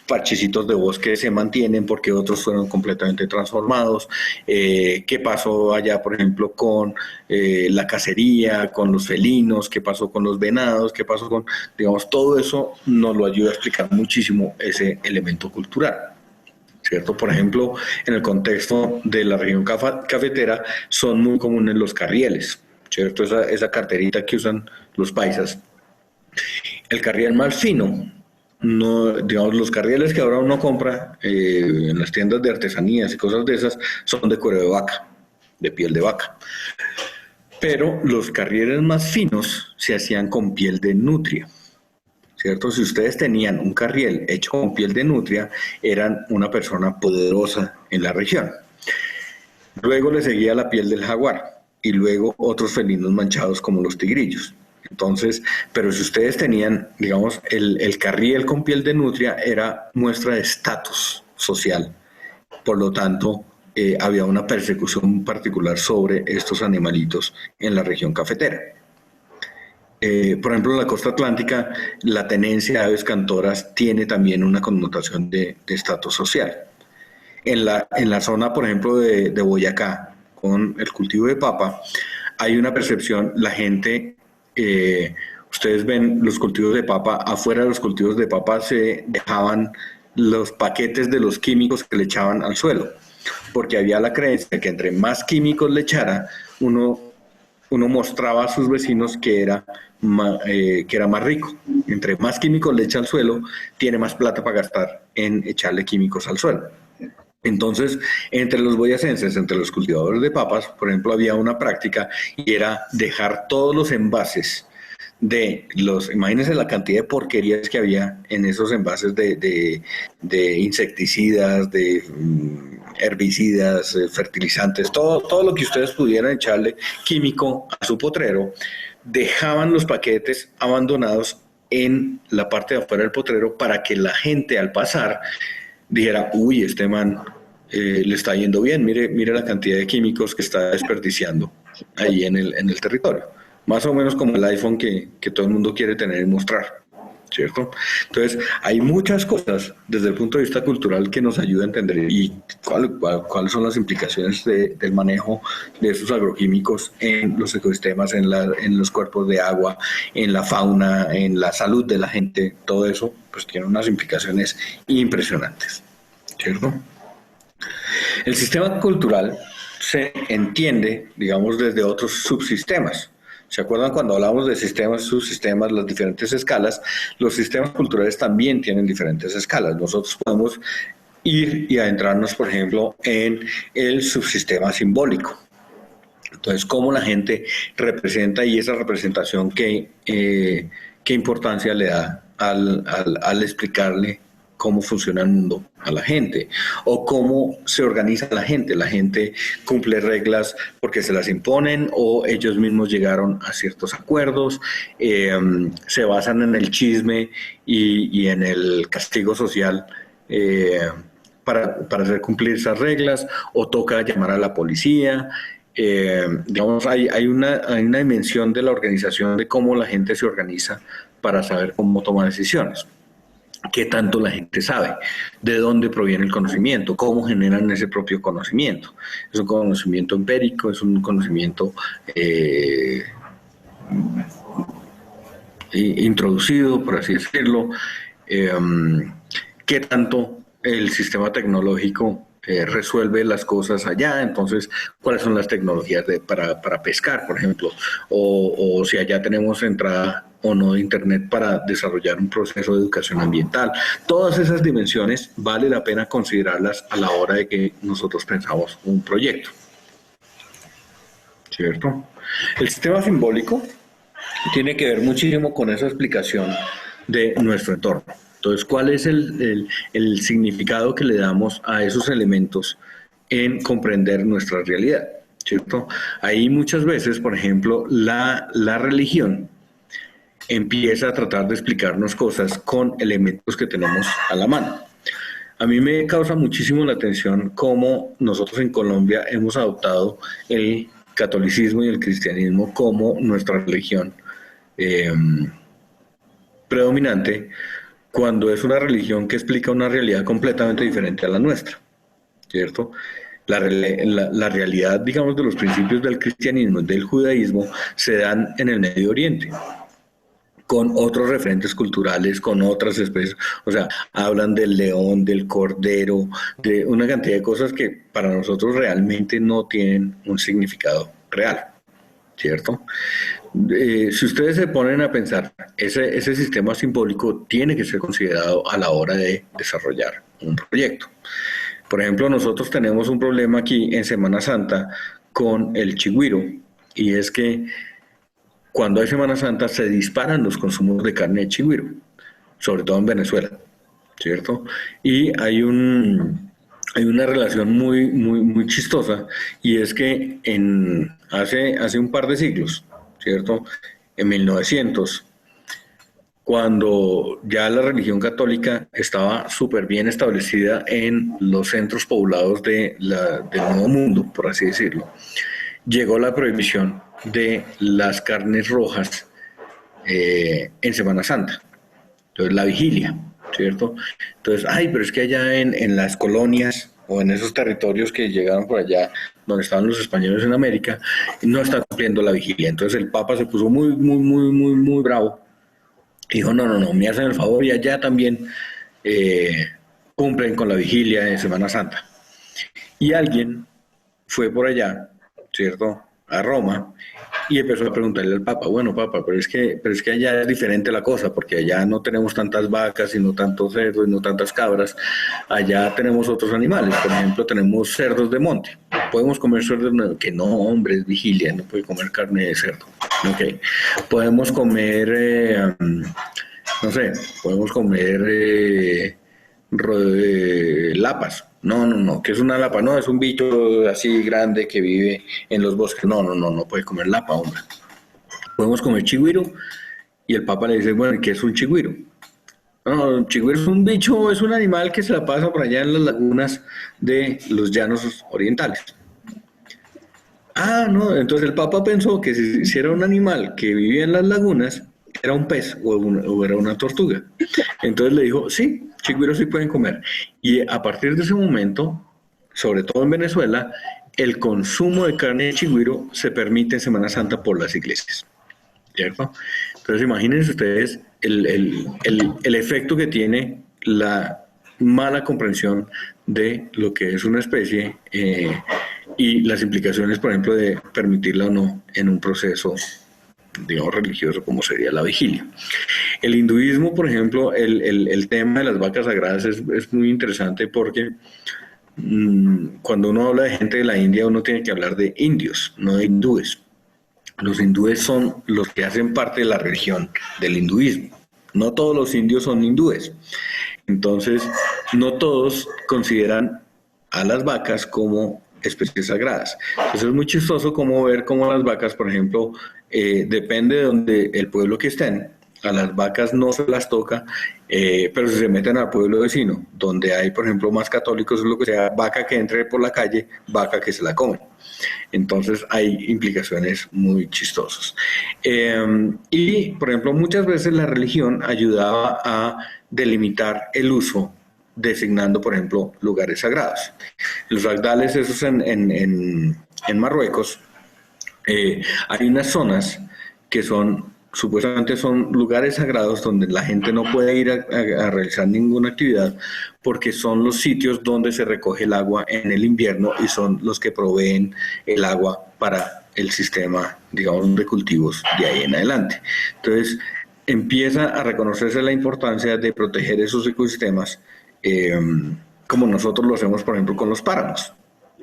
parchecitos de bosque se mantienen, porque otros fueron completamente transformados, qué pasó allá, por ejemplo, con la cacería, con los felinos, qué pasó con los venados, qué pasó con, digamos, todo eso nos lo ayuda a explicar muchísimo ese elemento cultural, ¿cierto? Por ejemplo, en el contexto de la región cafetera son muy comunes los carrieles, ¿cierto? Esa carterita que usan los paisas. El carriel más fino, no, digamos, los carrieles que ahora uno compra en las tiendas de artesanías y cosas de esas son de cuero de vaca, de piel de vaca. Pero los carrieles más finos se hacían con piel de nutria, ¿cierto? Si ustedes tenían un carriel hecho con piel de nutria, eran una persona poderosa en la región. Luego le seguía la piel del jaguar y luego otros felinos manchados como los tigrillos. Entonces, pero si ustedes tenían, digamos, el carriel con piel de nutria era muestra de estatus social. Por lo tanto, había una persecución particular sobre estos animalitos en la región cafetera. Por ejemplo, en la costa atlántica, la tenencia de aves cantoras tiene también una connotación de estatus social. En la zona, por ejemplo, de Boyacá, con el cultivo de papa, hay una percepción, la gente... ustedes ven los cultivos de papa, afuera de los cultivos de papa se dejaban los paquetes de los químicos que le echaban al suelo, porque había la creencia que entre más químicos le echara, uno mostraba a sus vecinos que era más rico. Entre más químicos le echa al suelo, tiene más plata para gastar en echarle químicos al suelo. Entonces, entre los boyacenses, entre los cultivadores de papas, por ejemplo, había una práctica y era dejar todos los envases imagínense la cantidad de porquerías que había en esos envases de insecticidas, de herbicidas, fertilizantes, todo lo que ustedes pudieran echarle químico a su potrero, dejaban los paquetes abandonados en la parte de afuera del potrero para que la gente al pasar dijera, uy, este man le está yendo bien, mire la cantidad de químicos que está desperdiciando ahí en el territorio. Más o menos como el iPhone que todo el mundo quiere tener y mostrar, ¿cierto? Entonces, hay muchas cosas desde el punto de vista cultural que nos ayuda a entender y cuáles son las implicaciones del manejo de esos agroquímicos en los ecosistemas, en los cuerpos de agua, en la fauna, en la salud de la gente. Todo eso pues tiene unas implicaciones impresionantes, ¿cierto? El sistema cultural se entiende, digamos, desde otros subsistemas. ¿Se acuerdan cuando hablamos de sistemas, subsistemas, las diferentes escalas? Los sistemas culturales también tienen diferentes escalas. Nosotros podemos ir y adentrarnos, por ejemplo, en el subsistema simbólico. Entonces, cómo la gente representa y esa representación, qué importancia le da al explicarle cómo funciona el mundo a la gente o cómo se organiza la gente. La gente cumple reglas porque se las imponen o ellos mismos llegaron a ciertos acuerdos, se basan en el chisme y en el castigo social para hacer cumplir esas reglas, o toca llamar a la policía. Digamos, hay una dimensión de la organización de cómo la gente se organiza para saber cómo tomar decisiones. ¿Qué tanto la gente sabe? ¿De dónde proviene el conocimiento? ¿Cómo generan ese propio conocimiento? ¿Es un conocimiento empírico? ¿Es un conocimiento introducido, por así decirlo? ¿Qué tanto el sistema tecnológico resuelve las cosas allá? Entonces, ¿cuáles son las tecnologías para pescar, por ejemplo? O si allá tenemos entrada o no de Internet para desarrollar un proceso de educación ambiental. Todas esas dimensiones vale la pena considerarlas a la hora de que nosotros pensamos un proyecto, ¿cierto? El sistema simbólico tiene que ver muchísimo con esa explicación de nuestro entorno. Entonces, ¿cuál es el significado que le damos a esos elementos en comprender nuestra realidad? ¿Cierto? Ahí muchas veces, por ejemplo, la religión empieza a tratar de explicarnos cosas con elementos que tenemos a la mano. A mí me causa muchísimo la atención cómo nosotros en Colombia hemos adoptado el catolicismo y el cristianismo como nuestra religión predominante, cuando es una religión que explica una realidad completamente diferente a la nuestra, ¿cierto? La realidad, digamos, de los principios del cristianismo y del judaísmo se dan en el Medio Oriente, con otros referentes culturales, con otras especies. O sea, hablan del león, del cordero, de una cantidad de cosas que para nosotros realmente no tienen un significado real, ¿cierto? Si ustedes se ponen a pensar, ese sistema simbólico tiene que ser considerado a la hora de desarrollar un proyecto. Por ejemplo, nosotros tenemos un problema aquí en Semana Santa con el chigüiro, y es que cuando hay Semana Santa se disparan los consumos de carne de chigüiro, sobre todo en Venezuela, ¿cierto? Y hay una relación muy chistosa, y es que hace un par de siglos, ¿cierto? En 1900, cuando ya la religión católica estaba súper bien establecida en los centros poblados del Nuevo Mundo, por así decirlo, llegó la prohibición de las carnes rojas en Semana Santa. Entonces, la vigilia, ¿cierto? Entonces, pero es que allá en las colonias o en esos territorios que llegaron por allá, donde estaban los españoles en América, no están cumpliendo la vigilia. Entonces, el Papa se puso muy bravo. Dijo, no, me hacen el favor y allá también cumplen con la vigilia de Semana Santa. Y alguien fue por allá, ¿cierto?, a Roma, y empezó a preguntarle al Papa, bueno, Papa, pero es que allá es diferente la cosa, porque allá no tenemos tantas vacas, y no tantos cerdos, y no tantas cabras. Allá tenemos otros animales, por ejemplo, tenemos cerdos de monte. ¿Podemos comer cerdos? Que no, hombre, es vigilia, no puede comer carne de cerdo. Okay. Podemos comer, no sé, podemos comer lapas. No, ¿qué es una lapa? No, es un bicho así grande que vive en los bosques. No puede comer lapa, hombre. Podemos comer chigüiro, y el Papa le dice, bueno, ¿qué es un chigüiro? No, el chigüiro es un bicho, es un animal que se la pasa por allá en las lagunas de los llanos orientales. No, entonces el Papa pensó que si era un animal que vivía en las lagunas, era un pez o era una tortuga. Entonces le dijo, sí, chigüiros sí pueden comer. Y a partir de ese momento, sobre todo en Venezuela, el consumo de carne de chigüiro se permite en Semana Santa por las iglesias, ¿cierto? Entonces imagínense ustedes el efecto que tiene la mala comprensión de lo que es una especie y las implicaciones, por ejemplo, de permitirla o no en un proceso, digamos, religioso como sería la vigilia. El hinduismo, por ejemplo, el tema de las vacas sagradas es muy interesante porque cuando uno habla de gente de la India, uno tiene que hablar de indios, no de hindúes. Los hindúes son los que hacen parte de la religión del hinduismo. No todos los indios son hindúes. Entonces, no todos consideran a las vacas como especies sagradas. Entonces es muy chistoso como ver cómo las vacas, por ejemplo, depende de donde el pueblo que estén, a las vacas no se las toca, pero si se meten al pueblo vecino, donde hay, por ejemplo, más católicos, lo que sea, vaca que entre por la calle, vaca que se la comen. Entonces hay implicaciones muy chistosas. Y, por ejemplo, muchas veces la religión ayudaba a delimitar el uso, designando, por ejemplo, lugares sagrados. Los ragdales, esos en Marruecos, hay unas zonas que supuestamente son lugares sagrados donde la gente no puede ir a realizar ninguna actividad porque son los sitios donde se recoge el agua en el invierno y son los que proveen el agua para el sistema, digamos, de cultivos de ahí en adelante. Entonces, empieza a reconocerse la importancia de proteger esos ecosistemas, como nosotros lo hacemos, por ejemplo, con los páramos,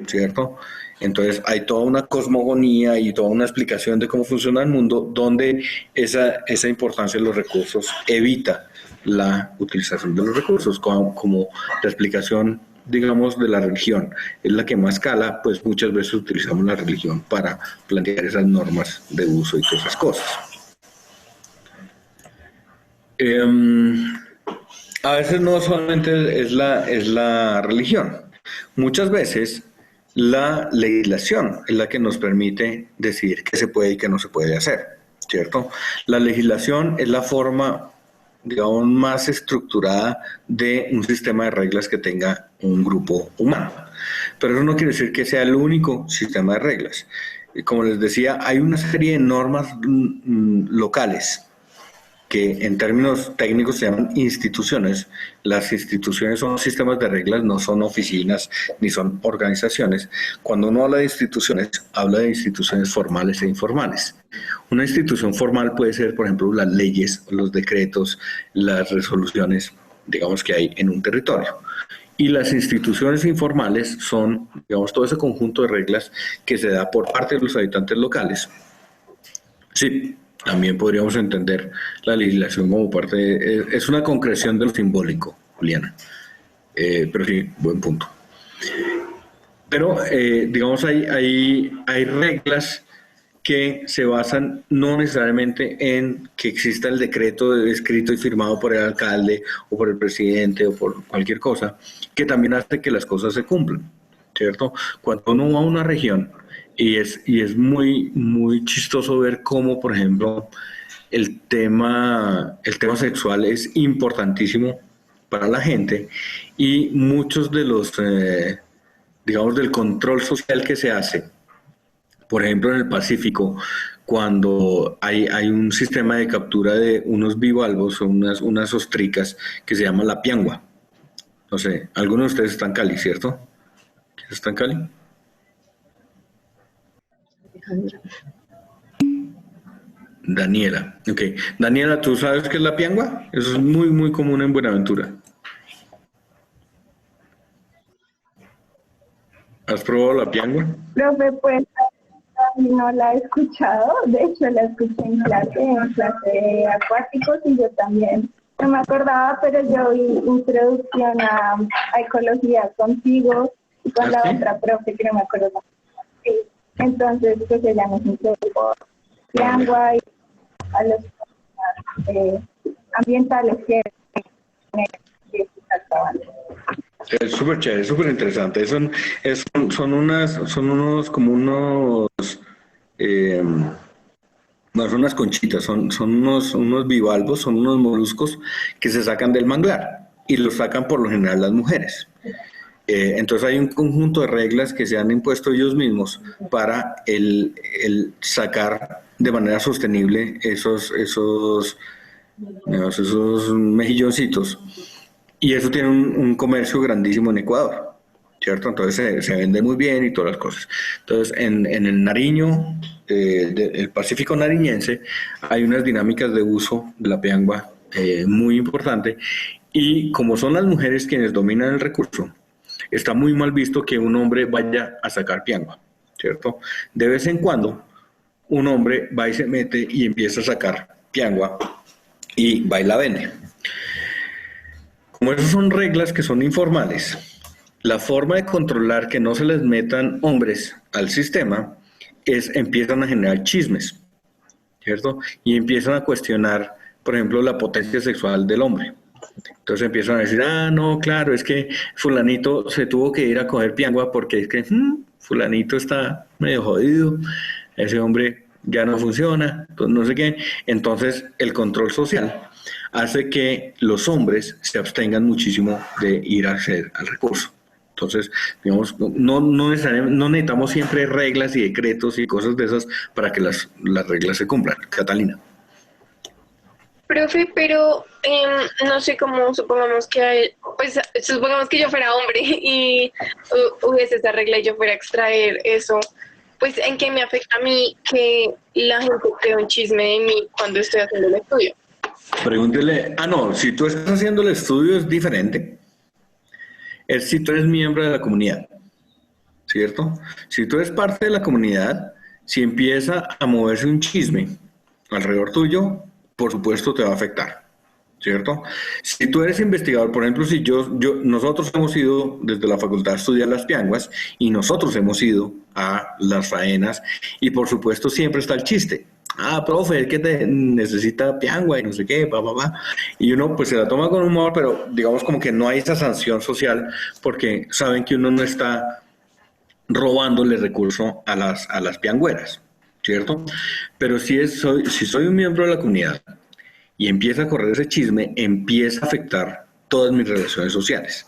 ¿cierto? Entonces hay toda una cosmogonía y toda una explicación de cómo funciona el mundo donde esa importancia de los recursos evita la utilización de los recursos, como la explicación, digamos, de la religión es la que más cala, pues muchas veces utilizamos la religión para plantear esas normas de uso y todas esas cosas. A veces no solamente es la religión, muchas veces la legislación es la que nos permite decidir qué se puede y qué no se puede hacer, ¿cierto? La legislación es la forma, digamos, más estructurada de un sistema de reglas que tenga un grupo humano. Pero eso no quiere decir que sea el único sistema de reglas. Como les decía, hay una serie de normas locales que en términos técnicos se llaman instituciones. Las instituciones son sistemas de reglas, no son oficinas ni son organizaciones. Cuando uno habla de instituciones formales e informales. Una institución formal puede ser, por ejemplo, las leyes, los decretos, las resoluciones, digamos, que hay en un territorio. Y las instituciones informales son, digamos, todo ese conjunto de reglas que se da por parte de los habitantes locales. Sí. También podríamos entender la legislación como parte es una concreción de lo simbólico, Juliana. Pero sí, buen punto. Pero, digamos, hay reglas que se basan no necesariamente en que exista el decreto escrito y firmado por el alcalde o por el presidente o por cualquier cosa, que también hace que las cosas se cumplan, ¿cierto? Cuando uno va a una región, y es muy, muy chistoso ver cómo, por ejemplo, el tema sexual es importantísimo para la gente y muchos de los, digamos, del control social que se hace, por ejemplo, en el Pacífico, cuando hay un sistema de captura de unos bivalvos o unas ostricas que se llama la piangua. No sé, algunos de ustedes están en Cali, ¿cierto? ¿Quién está en Cali? Daniela, ok. Daniela, ¿tú sabes qué es la piangua? Eso es muy, muy común en Buenaventura. ¿Has probado la piangua? Profe, pues no la he escuchado, de hecho la escuché en clase de acuáticos y yo también no me acordaba, pero yo vi introducción a ecología contigo y con la otra profe que no me acuerdo. Sí. Entonces, pues ella nos introdujo piangua y a los ambientales que trataban. Es súper chévere, súper interesante. Son unos, como unos, No son unas conchitas, son unos bivalvos, son unos moluscos que se sacan del manglar y los sacan por lo general las mujeres. Entonces hay un conjunto de reglas que se han impuesto ellos mismos para el sacar de manera sostenible esos mejilloncitos, y eso tiene un comercio grandísimo en Ecuador, ¿cierto? Entonces se vende muy bien y todas las cosas. Entonces en el Nariño, el Pacífico nariñense, hay unas dinámicas de uso de la piangua muy importante, y como son las mujeres quienes dominan el recurso, está muy mal visto que un hombre vaya a sacar piangua, ¿cierto? De vez en cuando un hombre va y se mete y empieza a sacar piangua y va y la vende. Como esas son reglas que son informales, la forma de controlar que no se les metan hombres al sistema es empiezan a generar chismes, ¿cierto? Y empiezan a cuestionar, por ejemplo, la potencia sexual del hombre. Entonces empiezan a decir, no, claro, es que fulanito se tuvo que ir a coger piangua porque es que fulanito está medio jodido, ese hombre ya no funciona, entonces no sé qué. Entonces el control social hace que los hombres se abstengan muchísimo de ir a acceder al recurso. Entonces, digamos, no necesitamos siempre reglas y decretos y cosas de esas para que las reglas se cumplan. Catalina. Profe, pero no sé cómo, supongamos que yo fuera hombre y hubiese esa regla y yo fuera a extraer eso, pues ¿en qué me afecta a mí que la gente cree un chisme de mí cuando estoy haciendo el estudio? Pregúntele, no, si tú estás haciendo el estudio es diferente. Es si tú eres miembro de la comunidad, ¿cierto? Si tú eres parte de la comunidad, si empieza a moverse un chisme alrededor tuyo, por supuesto te va a afectar, ¿cierto? Si tú eres investigador, por ejemplo, si nosotros hemos ido desde la facultad a estudiar las pianguas y nosotros hemos ido a las faenas y por supuesto siempre está el chiste. Profe, es que necesita piangua y no sé qué, y uno pues se la toma con humor, pero digamos como que no hay esa sanción social porque saben que uno no está robándole recurso a las piangüeras, ¿cierto? Pero si soy un miembro de la comunidad y empieza a correr ese chisme, empieza a afectar todas mis relaciones sociales.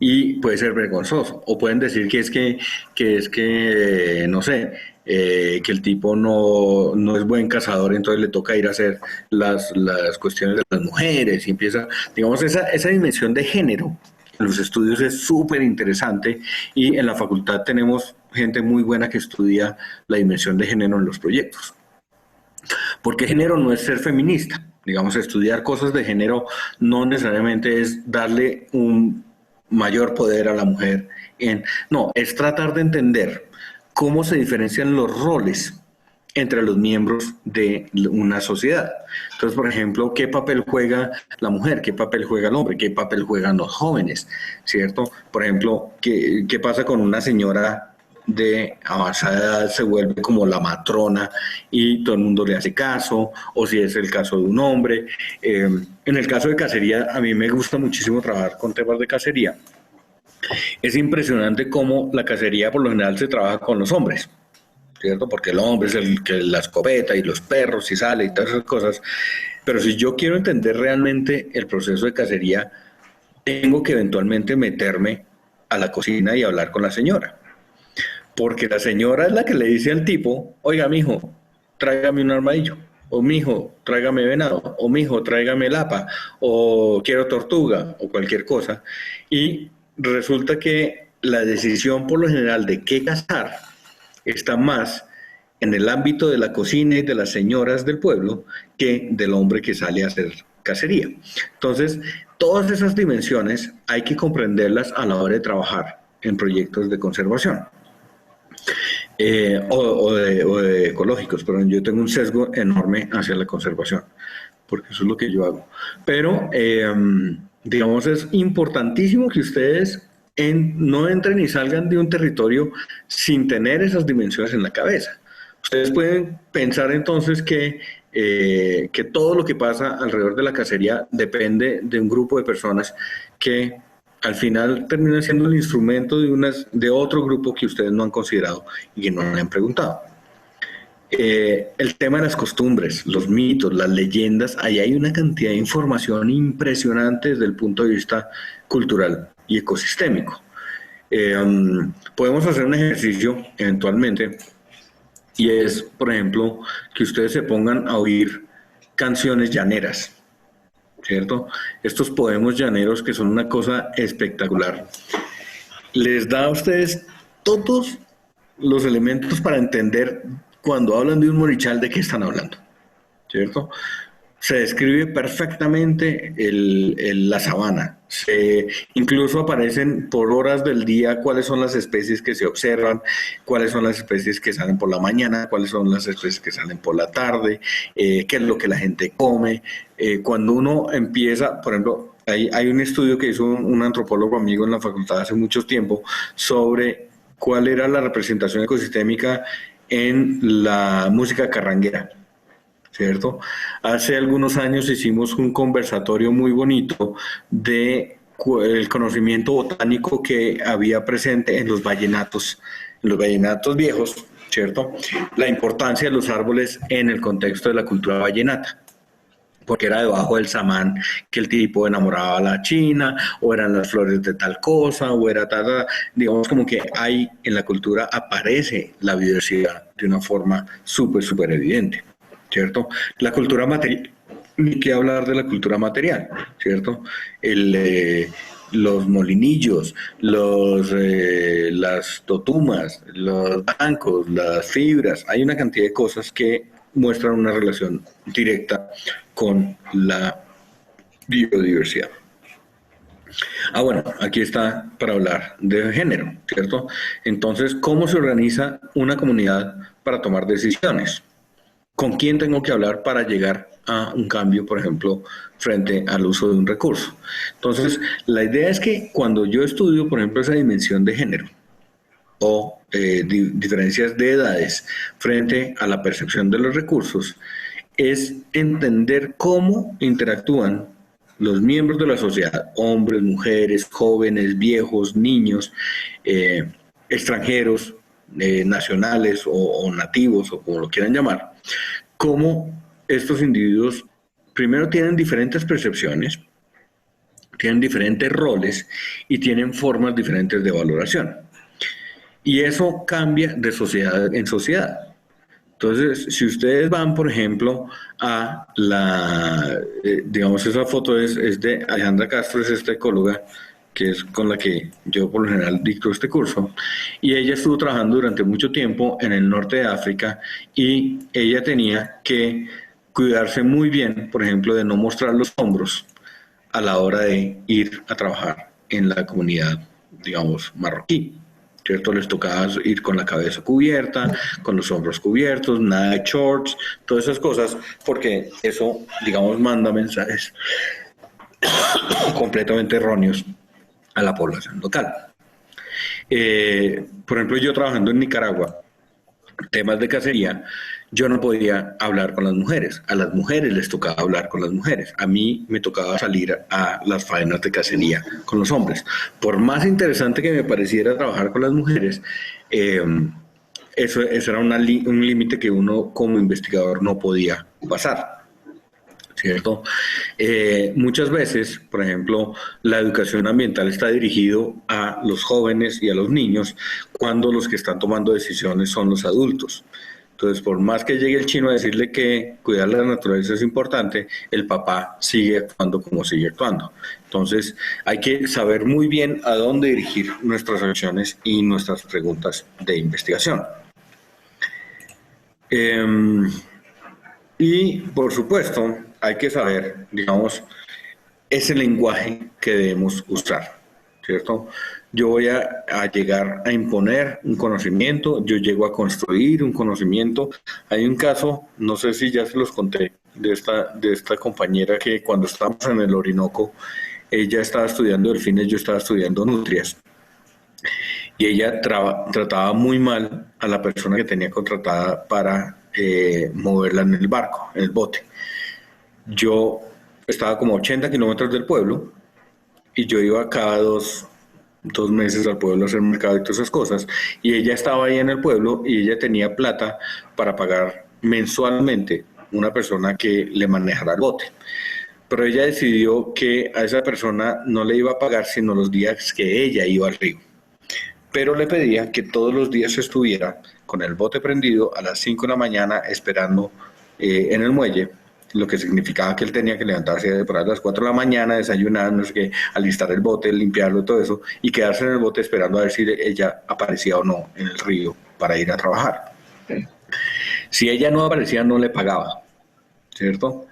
Y puede ser vergonzoso. O pueden decir que es que no sé, que el tipo no es buen cazador, entonces le toca ir a hacer las cuestiones de las mujeres. Y empieza, digamos, esa dimensión de género en los estudios es súper interesante, y en la facultad tenemos gente muy buena que estudia la dimensión de género en los proyectos. Porque género no es ser feminista. Digamos, estudiar cosas de género no necesariamente es darle un mayor poder a la mujer. No, es tratar de entender cómo se diferencian los roles entre los miembros de una sociedad. Entonces, por ejemplo, ¿qué papel juega la mujer? ¿Qué papel juega el hombre? ¿Qué papel juegan los jóvenes? ¿Cierto? Por ejemplo, ¿qué pasa con una señora de avanzada edad? Se vuelve como la matrona y todo el mundo le hace caso, o si es el caso de un hombre. En el caso de cacería, a mí me gusta muchísimo trabajar con temas de cacería. Es impresionante cómo la cacería por lo general se trabaja con los hombres, ¿cierto? Porque el hombre es el que la escopeta y los perros y sale y todas esas cosas. Pero si yo quiero entender realmente el proceso de cacería, tengo que eventualmente meterme a la cocina y hablar con la señora. Porque la señora es la que le dice al tipo, oiga, mijo, tráigame un armadillo. O mijo, tráigame venado. O mijo, tráigame lapa. O quiero tortuga. O cualquier cosa. Y resulta que la decisión por lo general de qué cazar está más en el ámbito de la cocina y de las señoras del pueblo que del hombre que sale a hacer cacería. Entonces, todas esas dimensiones hay que comprenderlas a la hora de trabajar en proyectos de conservación. O de ecológicos, pero yo tengo un sesgo enorme hacia la conservación, porque eso es lo que yo hago. Pero, digamos, es importantísimo que ustedes no entren y salgan de un territorio sin tener esas dimensiones en la cabeza. Ustedes pueden pensar entonces que todo lo que pasa alrededor de la cacería depende de un grupo de personas que al final termina siendo el instrumento de otro grupo que ustedes no han considerado y que no le han preguntado. El tema de las costumbres, los mitos, las leyendas, ahí hay una cantidad de información impresionante desde el punto de vista cultural y ecosistémico. Podemos hacer un ejercicio eventualmente y es, por ejemplo, que ustedes se pongan a oír canciones llaneras, ¿cierto? Estos poemas llaneros que son una cosa espectacular. Les da a ustedes todos los elementos para entender cuando hablan de un morichal de qué están hablando, ¿cierto? Se describe perfectamente la sabana. Incluso aparecen por horas del día cuáles son las especies que se observan, cuáles son las especies que salen por la mañana, cuáles son las especies que salen por la tarde, qué es lo que la gente come. Cuando uno empieza, por ejemplo, hay un estudio que hizo un antropólogo amigo en la facultad hace mucho tiempo sobre cuál era la representación ecosistémica en la música carranguera, ¿cierto? Hace algunos años hicimos un conversatorio muy bonito de el conocimiento botánico que había presente en los vallenatos viejos, ¿cierto? La importancia de los árboles en el contexto de la cultura vallenata, porque era debajo del samán que el tipo enamoraba a la china, o eran las flores de tal cosa, o era tal, digamos como que hay en la cultura aparece la biodiversidad de una forma súper evidente, ¿cierto? La cultura material, ni qué hablar de la cultura material, ¿cierto? Los molinillos, las totumas, los bancos, las fibras, hay una cantidad de cosas que muestran una relación directa con la biodiversidad. Bueno, aquí está para hablar de género, ¿cierto? Entonces, ¿cómo se organiza una comunidad para tomar decisiones? ¿Con quién tengo que hablar para llegar a un cambio, por ejemplo, frente al uso de un recurso? Entonces, la idea es que cuando yo estudio, por ejemplo, esa dimensión de género o diferencias de edades frente a la percepción de los recursos, es entender cómo interactúan los miembros de la sociedad, hombres, mujeres, jóvenes, viejos, niños, extranjeros, nacionales o nativos, o como lo quieran llamar, cómo estos individuos primero tienen diferentes percepciones, tienen diferentes roles y tienen formas diferentes de valoración. Y eso cambia de sociedad en sociedad. Entonces, si ustedes van, por ejemplo, a digamos, esa foto es de Alejandra Castro, es esta ecóloga, que es con la que yo por lo general dicto este curso, y ella estuvo trabajando durante mucho tiempo en el norte de África, y ella tenía que cuidarse muy bien, por ejemplo, de no mostrar los hombros a la hora de ir a trabajar en la comunidad, digamos, marroquí, ¿cierto? Les tocaba ir con la cabeza cubierta, con los hombros cubiertos, nada de shorts, todas esas cosas, porque eso, digamos, manda mensajes completamente erróneos a la población local. Por ejemplo, yo trabajando en Nicaragua, temas de cacería, yo no podía hablar con las mujeres. A las mujeres les tocaba hablar con las mujeres. A mí me tocaba salir a las faenas de cacería con los hombres. Por más interesante que me pareciera trabajar con las mujeres, eso era un límite que uno como investigador no podía pasar, ¿cierto? Muchas veces, por ejemplo, la educación ambiental está dirigido a los jóvenes y a los niños, cuando los que están tomando decisiones son los adultos. Entonces, por más que llegue el chino a decirle que cuidar la naturaleza es importante, el papá sigue actuando como sigue actuando. Entonces, hay que saber muy bien a dónde dirigir nuestras acciones y nuestras preguntas de investigación. Y, por supuesto, hay que saber, digamos, ese lenguaje que debemos usar, ¿cierto? Yo voy a llegar a imponer un conocimiento, yo llego a construir un conocimiento. Hay un caso, no sé si ya se los conté, de esta compañera que cuando estábamos en el Orinoco, ella estaba estudiando delfines, yo estaba estudiando nutrias. Y ella trataba muy mal a la persona que tenía contratada para moverla en el barco, en el bote. Yo estaba como a 80 kilómetros del pueblo y yo iba cada 2 meses al pueblo a hacer mercado y todas esas cosas, y ella estaba ahí en el pueblo y ella tenía plata para pagar mensualmente una persona que le manejara el bote. Pero ella decidió que a esa persona no le iba a pagar sino los días que ella iba al río. Pero le pedía que todos los días estuviera con el bote prendido a las 5 de la mañana esperando en el muelle, lo que significaba que él tenía que levantarse por ahí a las 4 de la mañana, desayunar, no sé qué, alistar el bote, limpiarlo, todo eso, y quedarse en el bote esperando a ver si ella aparecía o no en el río para ir a trabajar. Si ella no aparecía, no le pagaba, ¿cierto?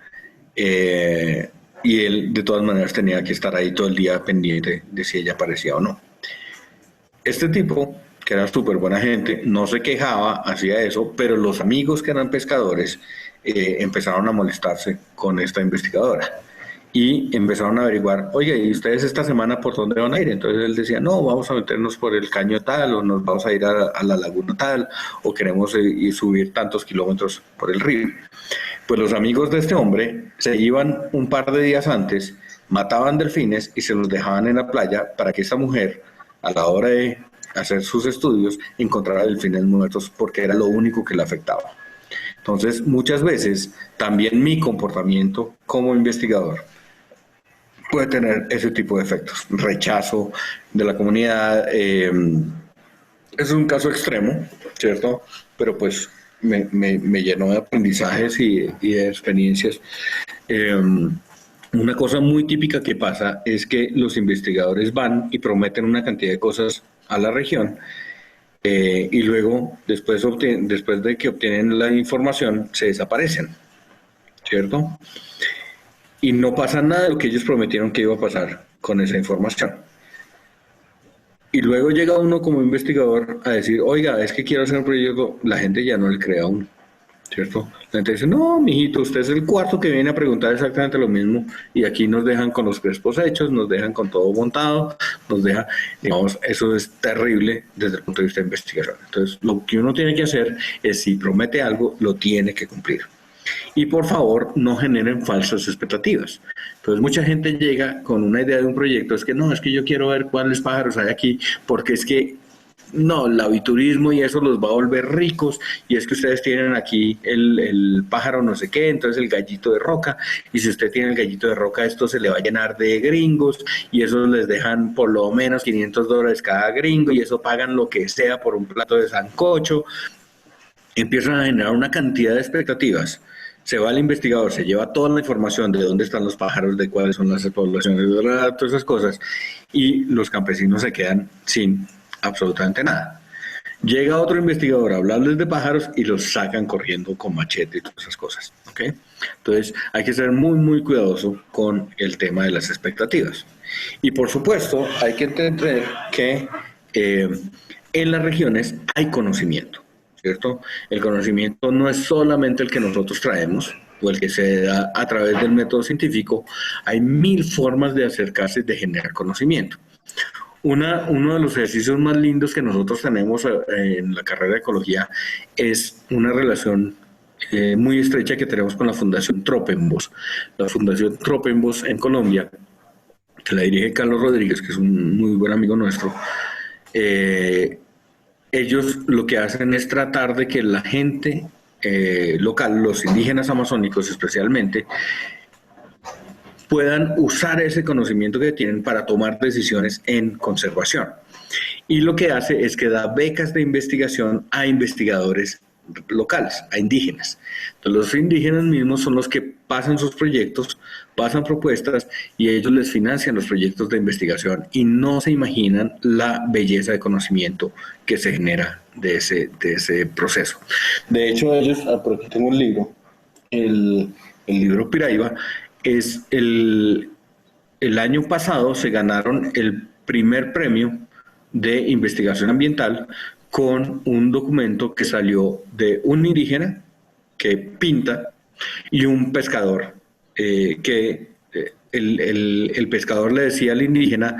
Y él de todas maneras tenía que estar ahí todo el día pendiente de si ella aparecía o no. Este tipo, que era súper buena gente, no se quejaba, hacía eso, pero los amigos que eran pescadores empezaron a molestarse con esta investigadora y empezaron a averiguar, oye, ¿y ustedes esta semana por dónde van a ir? Entonces él decía, no, vamos a meternos por el caño tal, o nos vamos a ir a la laguna tal, o queremos ir subir tantos kilómetros por el río. Pues los amigos de este hombre se iban un par de días antes, mataban delfines y se los dejaban en la playa para que esta mujer, a la hora de hacer sus estudios, encontrara delfines muertos porque era lo único que le afectaba. Entonces, muchas veces también mi comportamiento como investigador puede tener ese tipo de efectos. Rechazo de la comunidad, es un caso extremo, ¿cierto? Pero pues me llenó de aprendizajes y de experiencias. Una cosa muy típica que pasa es que los investigadores van y prometen una cantidad de cosas a la región y luego, después de que obtienen la información, se desaparecen, ¿cierto? Y no pasa nada de lo que ellos prometieron que iba a pasar con esa información. Y luego llega uno como investigador a decir, oiga, es que quiero hacer un proyecto, la gente ya no le cree a uno, ¿cierto? La gente dice, no, mijito, usted es el cuarto que viene a preguntar exactamente lo mismo y aquí nos dejan con los crespos hechos, nos dejan con todo montado, nos deja, digamos, eso es terrible desde el punto de vista de investigación. Entonces, lo que uno tiene que hacer es, si promete algo, lo tiene que cumplir. Y por favor, no generen falsas expectativas. Entonces, mucha gente llega con una idea de un proyecto, es que no, es que yo quiero ver cuáles pájaros hay aquí, porque es que no, el aviturismo y eso los va a volver ricos, y es que ustedes tienen aquí el pájaro no sé qué, entonces el gallito de roca, y si usted tiene el gallito de roca, esto se le va a llenar de gringos, y eso les dejan por lo menos $500 cada gringo, y eso pagan lo que sea por un plato de sancocho. Empiezan a generar una cantidad de expectativas. Se va al investigador, se lleva toda la información de dónde están los pájaros, de cuáles son las poblaciones, de todas esas cosas, y los campesinos se quedan sin absolutamente nada. Llega otro investigador a hablarles de pájaros y los sacan corriendo con machete y todas esas cosas, ¿ok? Entonces hay que ser muy, muy cuidadoso con el tema de las expectativas. Y por supuesto hay que entender que en las regiones hay conocimiento, ¿cierto? El conocimiento no es solamente el que nosotros traemos o el que se da a través del método científico. Hay 1000 formas de acercarse, de generar conocimiento. Uno de los ejercicios más lindos que nosotros tenemos en la carrera de ecología es una relación muy estrecha que tenemos con la Fundación Tropenbos. La Fundación Tropenbos en Colombia, que la dirige Carlos Rodríguez, que es un muy buen amigo nuestro. Ellos lo que hacen es tratar de que la gente local, los indígenas amazónicos especialmente, puedan usar ese conocimiento que tienen para tomar decisiones en conservación. Y lo que hace es que da becas de investigación a investigadores locales, a indígenas. Entonces, los indígenas mismos son los que pasan sus proyectos, pasan propuestas y ellos les financian los proyectos de investigación y no se imaginan la belleza de conocimiento que se genera de ese proceso. De hecho, ellos, por aquí tengo un libro, el libro Piraiba, es el año pasado se ganaron el primer premio de investigación ambiental con un documento que salió de un indígena que pinta y un pescador que el pescador le decía al indígena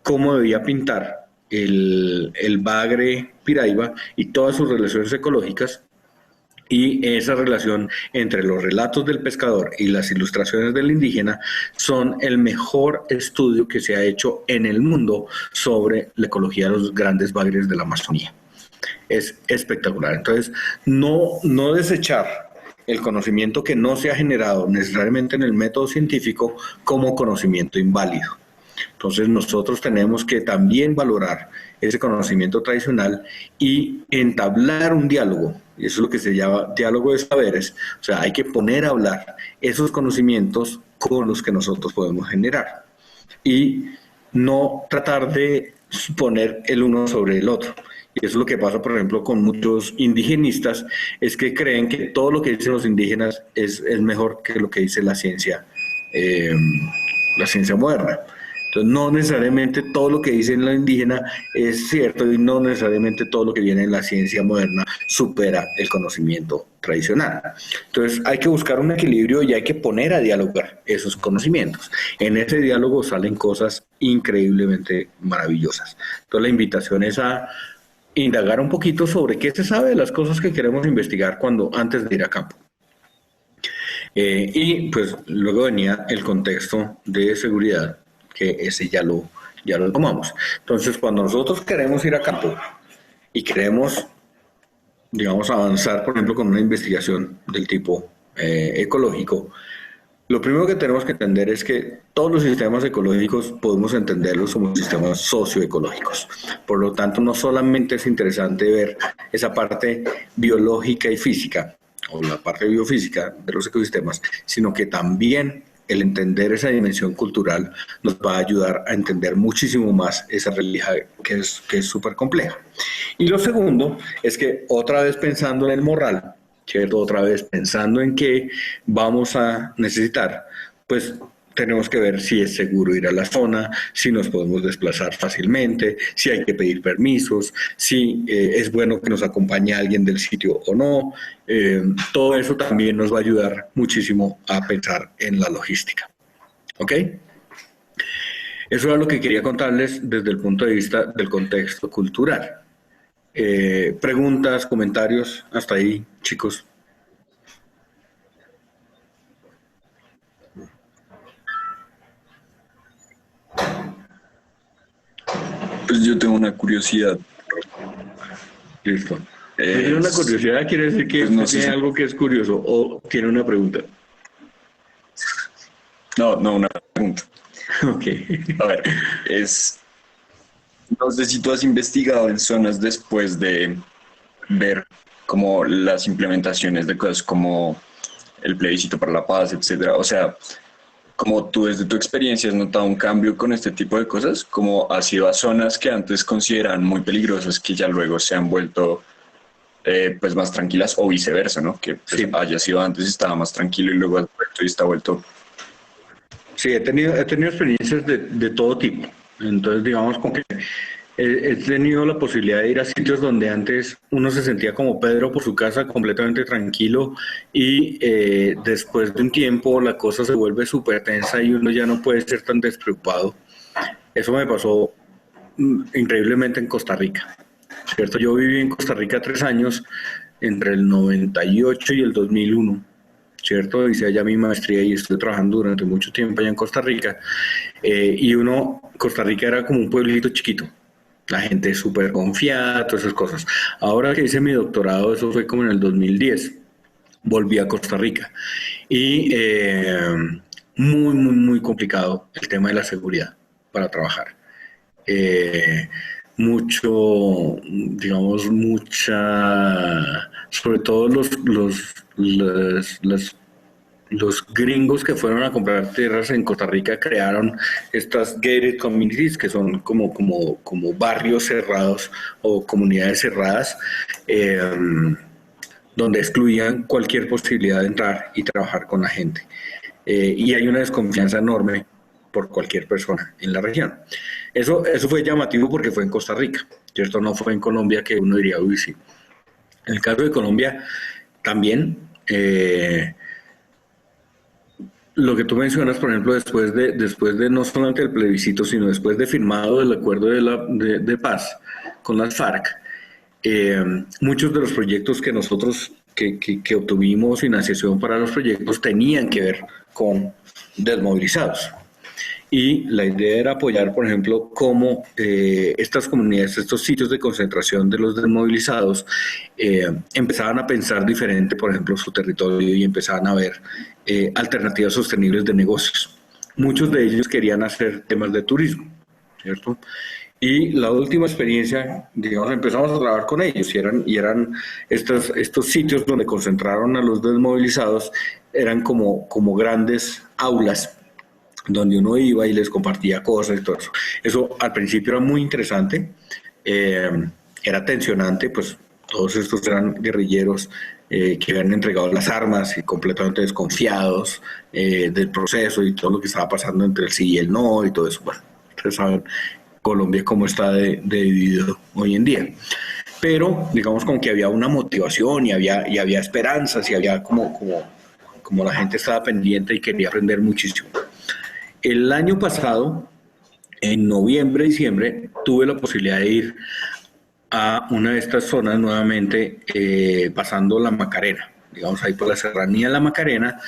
cómo debía pintar el bagre Piraiba y todas sus relaciones ecológicas Y esa relación entre los relatos del pescador y las ilustraciones del indígena son el mejor estudio que se ha hecho en el mundo sobre la ecología de los grandes bagres de la Amazonía. Es espectacular. Entonces, no desechar el conocimiento que no se ha generado necesariamente en el método científico como conocimiento inválido. Entonces nosotros tenemos que también valorar ese conocimiento tradicional y entablar un diálogo, y eso es lo que se llama diálogo de saberes, o sea, hay que poner a hablar esos conocimientos con los que nosotros podemos generar y no tratar de poner el uno sobre el otro. Y eso es lo que pasa, por ejemplo, con muchos indigenistas, es que creen que todo lo que dicen los indígenas es mejor que lo que dice la ciencia moderna. Entonces, no necesariamente todo lo que dice la indígena es cierto y no necesariamente todo lo que viene en la ciencia moderna supera el conocimiento tradicional. Entonces, hay que buscar un equilibrio y hay que poner a dialogar esos conocimientos. En ese diálogo salen cosas increíblemente maravillosas. Entonces, la invitación es a indagar un poquito sobre qué se sabe de las cosas que queremos investigar antes de ir a campo. Y pues luego venía el contexto de seguridad, que ese ya lo tomamos. Entonces, cuando nosotros queremos ir a campo y queremos, digamos, avanzar, por ejemplo, con una investigación del tipo ecológico, lo primero que tenemos que entender es que todos los sistemas ecológicos podemos entenderlos como sistemas socioecológicos. Por lo tanto, no solamente es interesante ver esa parte biológica y física, o la parte biofísica de los ecosistemas, sino que también el entender esa dimensión cultural nos va a ayudar a entender muchísimo más esa realidad que es súper compleja. Y lo segundo es que otra vez pensando en el moral, ¿cierto? Otra vez pensando en qué vamos a necesitar, pues tenemos que ver si es seguro ir a la zona, si nos podemos desplazar fácilmente, si hay que pedir permisos, si es bueno que nos acompañe alguien del sitio o no. Todo eso también nos va a ayudar muchísimo a pensar en la logística. ¿Ok? Eso era lo que quería contarles desde el punto de vista del contexto cultural. Preguntas, comentarios, hasta ahí, chicos. Pues yo tengo una curiosidad. Listo. Tiene una curiosidad, quiere decir que pues no tiene algo que es curioso o tiene una pregunta. No, una pregunta. Ok. A ver, no sé si tú has investigado en zonas después de ver como las implementaciones de cosas como el plebiscito para la paz, etcétera. O sea, como tú desde tu experiencia has notado un cambio con este tipo de cosas, como has ido a zonas que antes consideraban muy peligrosas, que ya luego se han vuelto pues más tranquilas, o viceversa, ¿no? Que pues, sí, haya sido antes y estaba más tranquilo y luego has vuelto y está vuelto. Sí, he tenido experiencias de todo tipo. Entonces, digamos, como que he tenido la posibilidad de ir a sitios donde antes uno se sentía como Pedro por su casa, completamente tranquilo, y después de un tiempo la cosa se vuelve súper tensa y uno ya no puede ser tan despreocupado. Eso me pasó increíblemente en Costa Rica, ¿cierto? Yo viví en Costa Rica 3 años, entre el 98 y el 2001. ¿Cierto? Hice allá mi maestría y estuve trabajando durante mucho tiempo allá en Costa Rica. Costa Rica era como un pueblito chiquito. La gente súper confiada, todas esas cosas. Ahora que hice mi doctorado, eso fue como en el 2010. Volví a Costa Rica. Y muy complicado el tema de la seguridad para trabajar. Sobre todo los gringos que fueron a comprar tierras en Costa Rica crearon estas gated communities, que son como barrios cerrados o comunidades cerradas, donde excluían cualquier posibilidad de entrar y trabajar con la gente. Y hay una desconfianza enorme por cualquier persona en la región. Eso fue llamativo porque fue en Costa Rica, ¿cierto? No fue en Colombia, que uno diría, uy, sí. En el caso de Colombia, también, lo que tú mencionas, por ejemplo, después de no solamente el plebiscito, sino después de firmado el acuerdo de paz con las FARC, muchos de los proyectos que nosotros que obtuvimos financiación para los proyectos tenían que ver con desmovilizados. Y la idea era apoyar, por ejemplo, cómo estas comunidades, estos sitios de concentración de los desmovilizados, empezaban a pensar diferente, por ejemplo, su territorio y empezaban a ver alternativas sostenibles de negocios. Muchos de ellos querían hacer temas de turismo, ¿cierto? Y la última experiencia, digamos, empezamos a trabajar con ellos y eran estos sitios donde concentraron a los desmovilizados, eran como grandes aulas donde uno iba y les compartía cosas y todo eso. Eso al principio era muy interesante, era tensionante, pues todos estos eran guerrilleros que habían entregado las armas y completamente desconfiados del proceso y todo lo que estaba pasando entre el sí y el no y todo eso. Bueno, ustedes saben Colombia cómo está de dividido hoy en día. Pero digamos como que había una motivación y había esperanzas y había como la gente estaba pendiente y quería aprender muchísimo. El año pasado, en noviembre, diciembre, tuve la posibilidad de ir a una de estas zonas nuevamente, pasando la Macarena. Digamos, ahí por la serranía de la Macarena,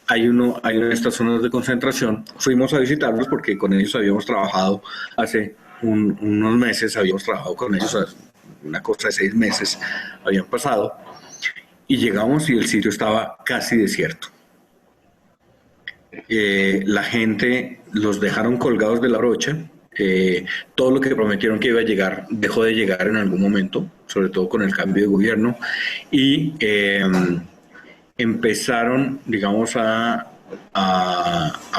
hay una de estas zonas de concentración. Fuimos a visitarlos porque con ellos habíamos trabajado hace unos meses, habíamos trabajado con ellos, una cosa de 6 meses habían pasado, y llegamos y el sitio estaba casi desierto. La gente los dejaron colgados de la brocha, todo lo que prometieron que iba a llegar dejó de llegar en algún momento, sobre todo con el cambio de gobierno, y empezaron, digamos, a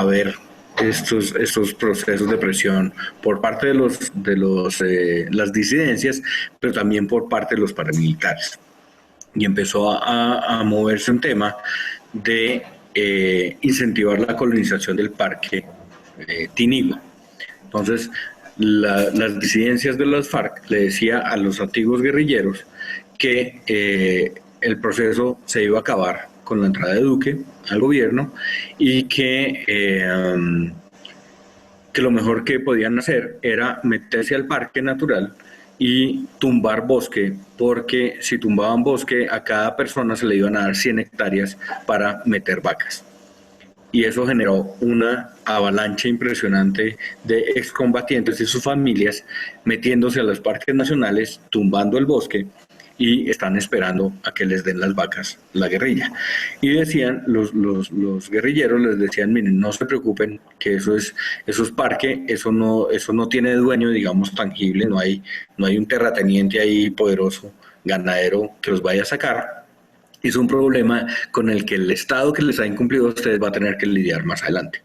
ver estos procesos de presión por parte de las disidencias, pero también por parte de los paramilitares. Y empezó a moverse un tema de incentivar la colonización del parque Tinigua. Entonces, las disidencias de las FARC le decía a los antiguos guerrilleros que el proceso se iba a acabar con la entrada de Duque al gobierno y que lo mejor que podían hacer era meterse al parque natural y tumbar bosque, porque si tumbaban bosque a cada persona se le iban a dar 100 hectáreas para meter vacas. Y eso generó una avalancha impresionante de excombatientes y sus familias metiéndose a los parques nacionales, tumbando el bosque, y están esperando a que les den las vacas la guerrilla. Y decían, los guerrilleros les decían, miren, no se preocupen, que eso es parque, eso no tiene dueño, digamos, tangible, no hay un terrateniente ahí poderoso, ganadero, que los vaya a sacar. Es un problema con el que el Estado que les ha incumplido a ustedes va a tener que lidiar más adelante.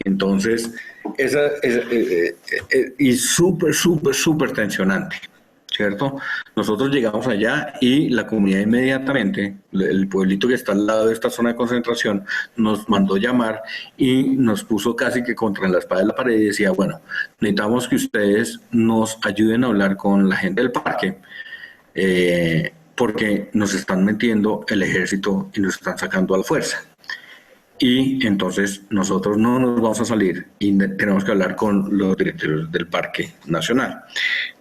Entonces, y súper tensionante, ¿cierto? Nosotros llegamos allá y la comunidad inmediatamente, el pueblito que está al lado de esta zona de concentración, nos mandó llamar y nos puso casi que contra la espada de la pared y decía, bueno, necesitamos que ustedes nos ayuden a hablar con la gente del parque, porque nos están metiendo el ejército y nos están sacando a la fuerza. Y entonces nosotros no nos vamos a salir y tenemos que hablar con los directores del Parque Nacional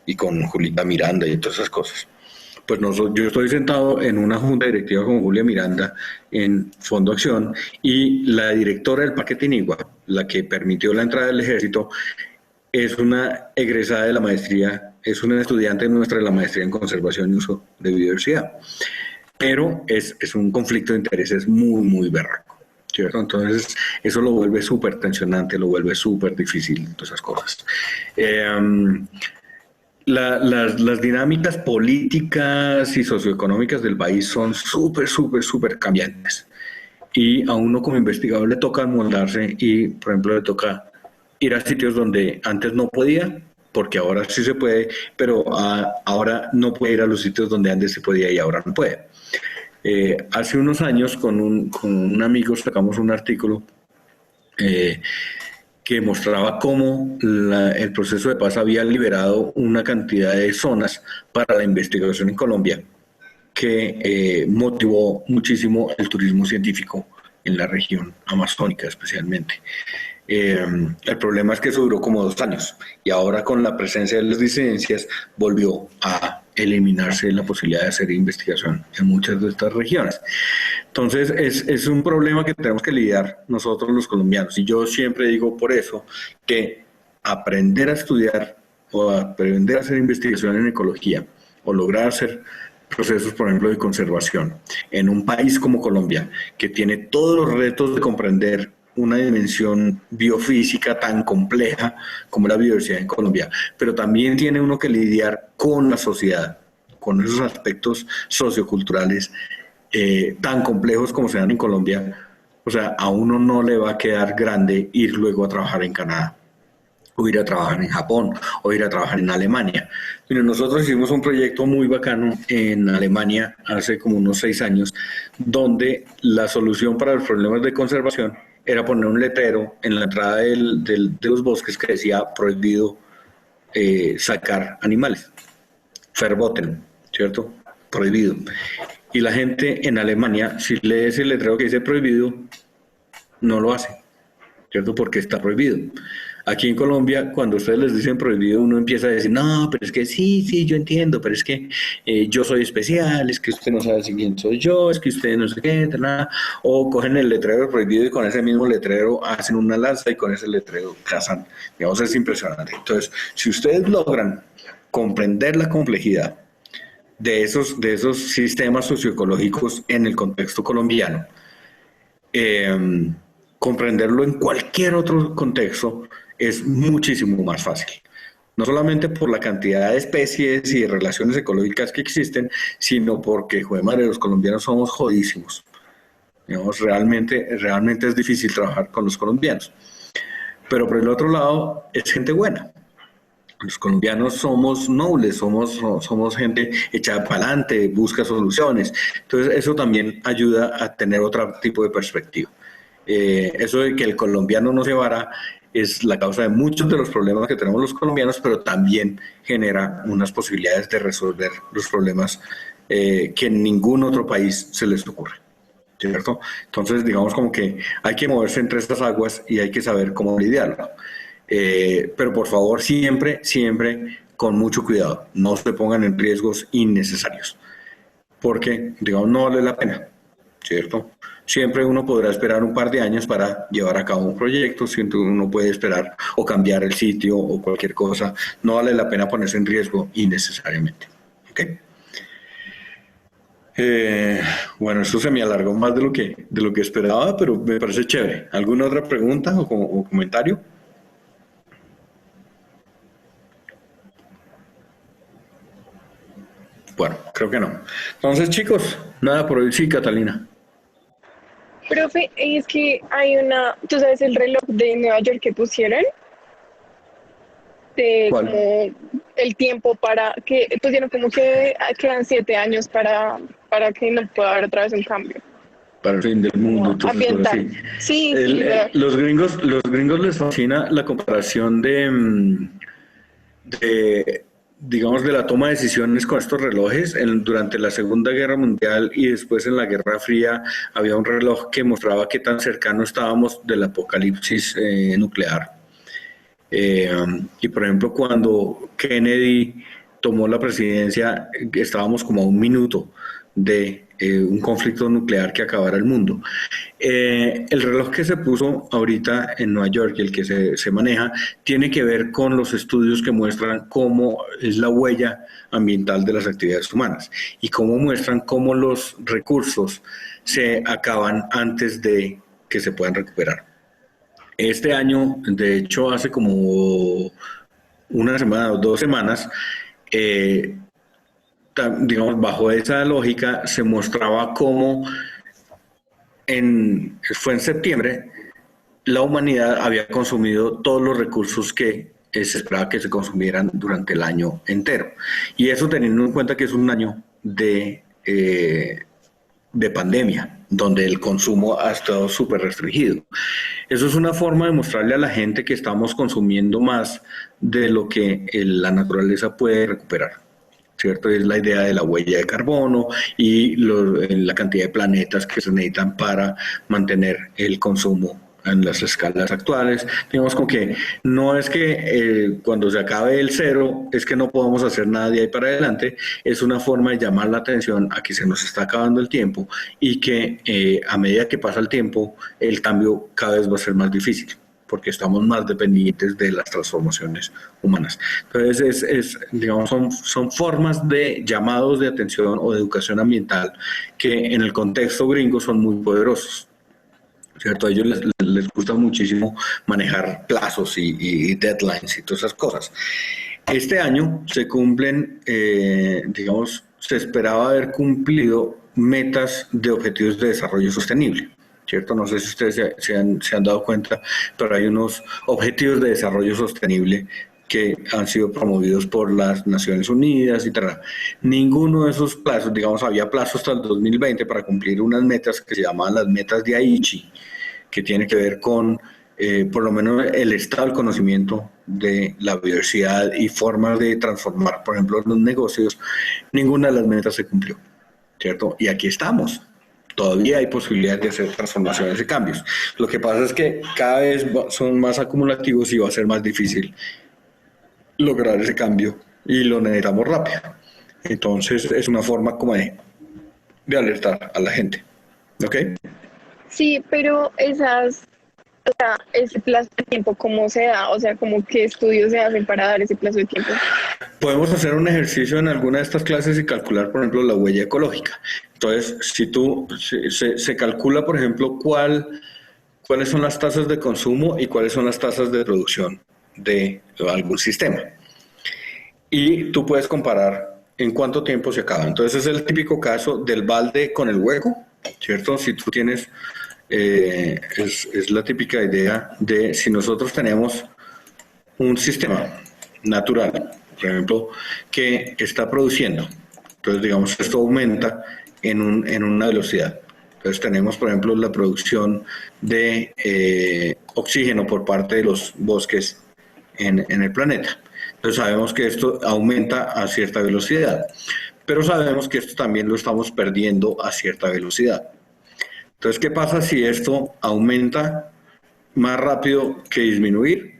y con Julita Miranda y todas esas cosas. Pues yo estoy sentado en una junta directiva con Julia Miranda en Fondo Acción y la directora del Parque Tinigua, la que permitió la entrada del ejército, es una egresada de la maestría, es una estudiante nuestra de la maestría en conservación y uso de biodiversidad. Pero es un conflicto de intereses muy berraco, ¿cierto? Entonces eso lo vuelve súper tensionante, lo vuelve súper difícil, todas esas cosas. Las dinámicas políticas y socioeconómicas del país son súper cambiantes. Y a uno como investigador le toca moldarse y, por ejemplo, le toca ir a sitios donde antes no podía, porque ahora sí se puede, pero ahora no puede ir a los sitios donde antes se podía y ahora no puede. Hace unos años con un amigo sacamos un artículo que mostraba cómo el proceso de paz había liberado una cantidad de zonas para la investigación en Colombia que motivó muchísimo el turismo científico en la región amazónica especialmente. El problema es que eso duró como 2 años y ahora con la presencia de las disidencias volvió a eliminarse la posibilidad de hacer investigación en muchas de estas regiones. Entonces, es un problema que tenemos que lidiar nosotros los colombianos. Y yo siempre digo por eso que aprender a estudiar o aprender a hacer investigación en ecología o lograr hacer procesos, por ejemplo, de conservación en un país como Colombia, que tiene todos los retos de comprender una dimensión biofísica tan compleja como la biodiversidad en Colombia, pero también tiene uno que lidiar con la sociedad, con esos aspectos socioculturales tan complejos como se dan en Colombia. O sea, a uno no le va a quedar grande ir luego a trabajar en Canadá, o ir a trabajar en Japón, o ir a trabajar en Alemania. Mira, nosotros hicimos un proyecto muy bacano en Alemania hace como unos 6 años, donde la solución para los problemas de conservación era poner un letrero en la entrada de los bosques que decía prohibido sacar animales, verboten, ¿cierto? Prohibido. Y la gente en Alemania, si lee ese letrero que dice prohibido, no lo hace, ¿cierto? Porque está prohibido. Aquí en Colombia, cuando ustedes les dicen prohibido, uno empieza a decir, no, pero es que sí, yo entiendo, pero es que yo soy especial, es que usted no sabe quién soy yo, es que usted no sé qué, nada. O cogen el letrero prohibido y con ese mismo letrero hacen una lanza y con ese letrero cazan. Digamos, es impresionante. Entonces, si ustedes logran comprender la complejidad de esos sistemas socioecológicos en el contexto colombiano, comprenderlo en cualquier otro contexto es muchísimo más fácil. No solamente por la cantidad de especies y de relaciones ecológicas que existen, sino porque, joder madre, los colombianos somos jodísimos. Digamos, realmente es difícil trabajar con los colombianos. Pero por el otro lado, es gente buena. Los colombianos somos nobles, somos gente echada para adelante, busca soluciones. Entonces, eso también ayuda a tener otro tipo de perspectiva. Eso de que el colombiano no se vara es la causa de muchos de los problemas que tenemos los colombianos, pero también genera unas posibilidades de resolver los problemas que en ningún otro país se les ocurre, ¿cierto? Entonces, digamos como que hay que moverse entre estas aguas y hay que saber cómo lidiarlo. Pero por favor, siempre con mucho cuidado. No se pongan en riesgos innecesarios, porque, digamos, no vale la pena, ¿cierto? Siempre uno podrá esperar un par de años para llevar a cabo un proyecto, siempre uno puede esperar o cambiar el sitio o cualquier cosa. No vale la pena ponerse en riesgo innecesariamente. ¿Okay? Bueno, esto se me alargó más de lo que esperaba, pero me parece chévere. ¿Alguna otra pregunta o comentario? Bueno, creo que no. Entonces, chicos, nada por hoy. Sí, Catalina. Profe, es que hay ¿tú sabes el reloj de Nueva York que pusieron? ¿Cuál? Como el tiempo para que pusieron como que quedan 7 años para que no pueda haber otra vez un cambio. Para el fin del mundo. No, ambiental. Sí. Los gringos les fascina la comparación de digamos, de la toma de decisiones con estos relojes. Durante la Segunda Guerra Mundial y después en la Guerra Fría había un reloj que mostraba qué tan cercano estábamos del apocalipsis nuclear. Y por ejemplo, cuando Kennedy tomó la presidencia, estábamos como a 1 minuto de un conflicto nuclear que acabara el mundo. El reloj que se puso ahorita en Nueva York y el que se maneja tiene que ver con los estudios que muestran cómo es la huella ambiental de las actividades humanas y cómo muestran cómo los recursos se acaban antes de que se puedan recuperar. Este año, de hecho, hace como 1 semana o 2 semanas, digamos, bajo esa lógica se mostraba cómo fue en septiembre, la humanidad había consumido todos los recursos que se esperaba que se consumieran durante el año entero. Y eso teniendo en cuenta que es un año de pandemia, donde el consumo ha estado súper restringido. Eso es una forma de mostrarle a la gente que estamos consumiendo más de lo que la naturaleza puede recuperar, ¿cierto? Es la idea de la huella de carbono y la cantidad de planetas que se necesitan para mantener el consumo en las escalas actuales. Digamos como que no es que cuando se acabe el cero es que no podamos hacer nada de ahí para adelante, es una forma de llamar la atención a que se nos está acabando el tiempo y que a medida que pasa el tiempo el cambio cada vez va a ser más difícil porque estamos más dependientes de las transformaciones humanas. Entonces, digamos, son formas de llamados de atención o de educación ambiental que en el contexto gringo son muy poderosos. ¿Cierto? A ellos les gusta muchísimo manejar plazos y deadlines y todas esas cosas. Este año se cumplen, digamos, se esperaba haber cumplido metas de objetivos de desarrollo sostenible, ¿cierto? No sé si ustedes se han dado cuenta, pero hay unos objetivos de desarrollo sostenible que han sido promovidos por las Naciones Unidas y tal. Ninguno de esos plazos, digamos, había plazos hasta el 2020 para cumplir unas metas que se llamaban las metas de Aichi, que tiene que ver con, por lo menos, el estado del conocimiento de la biodiversidad y formas de transformar, por ejemplo, los negocios. Ninguna de las metas se cumplió, ¿cierto? Y aquí estamos. Todavía hay posibilidades de hacer transformaciones y cambios. Lo que pasa es que cada vez son más acumulativos y va a ser más difícil lograr ese cambio y lo necesitamos rápido. Entonces es una forma como de alertar a la gente. ¿Ok? Sí, pero o sea, ese plazo de tiempo, ¿cómo se da? O sea, ¿cómo qué estudios se hacen para dar ese plazo de tiempo? Podemos hacer un ejercicio en alguna de estas clases y calcular, por ejemplo, la huella ecológica. Entonces, si se calcula, por ejemplo, cuáles son las tasas de consumo y cuáles son las tasas de producción de algún sistema. Y tú puedes comparar en cuánto tiempo se acaba. Entonces, es el típico caso del balde con el hueco, ¿cierto? Si tú tienes, es la típica idea de si nosotros tenemos un sistema natural, por ejemplo, que está produciendo, entonces digamos esto aumenta en una velocidad. Entonces tenemos, por ejemplo, la producción de oxígeno por parte de los bosques en el planeta. Entonces sabemos que esto aumenta a cierta velocidad, pero sabemos que esto también lo estamos perdiendo a cierta velocidad. Entonces, ¿qué pasa si esto aumenta más rápido que disminuir?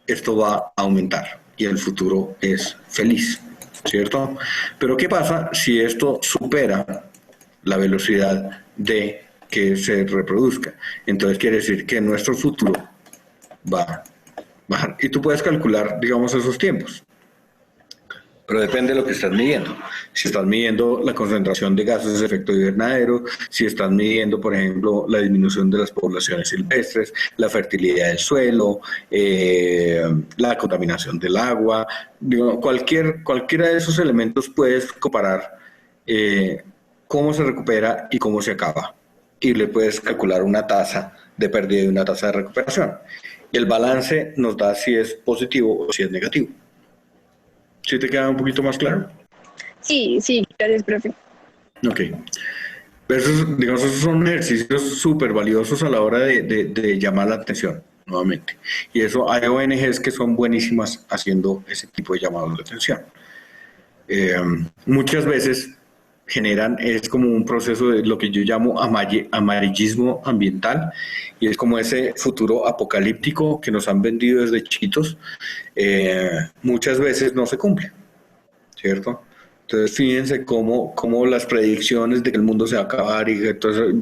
Esto va a aumentar y el futuro es feliz, ¿cierto? Pero ¿qué pasa si esto supera la velocidad de que se reproduzca? Entonces quiere decir que nuestro futuro va a bajar. Y tú puedes calcular, digamos, esos tiempos. Pero depende de lo que estás midiendo. Si estás midiendo la concentración de gases de efecto invernadero, si estás midiendo, por ejemplo, la disminución de las poblaciones silvestres, la fertilidad del suelo, la contaminación del agua, digo, cualquiera de esos elementos puedes comparar cómo se recupera y cómo se acaba. Y le puedes calcular una tasa de pérdida y una tasa de recuperación. Y el balance nos da si es positivo o si es negativo. ¿Sí te queda un poquito más claro? Sí, gracias, profe. Ok. Esos son ejercicios súper valiosos a la hora de llamar la atención, nuevamente. Y eso hay ONGs que son buenísimas haciendo ese tipo de llamados de atención. Muchas veces es como un proceso de lo que yo llamo amarillismo ambiental, y es como ese futuro apocalíptico que nos han vendido desde chiquitos, muchas veces no se cumple, ¿cierto? Entonces fíjense cómo las predicciones de que el mundo se va a acabar y que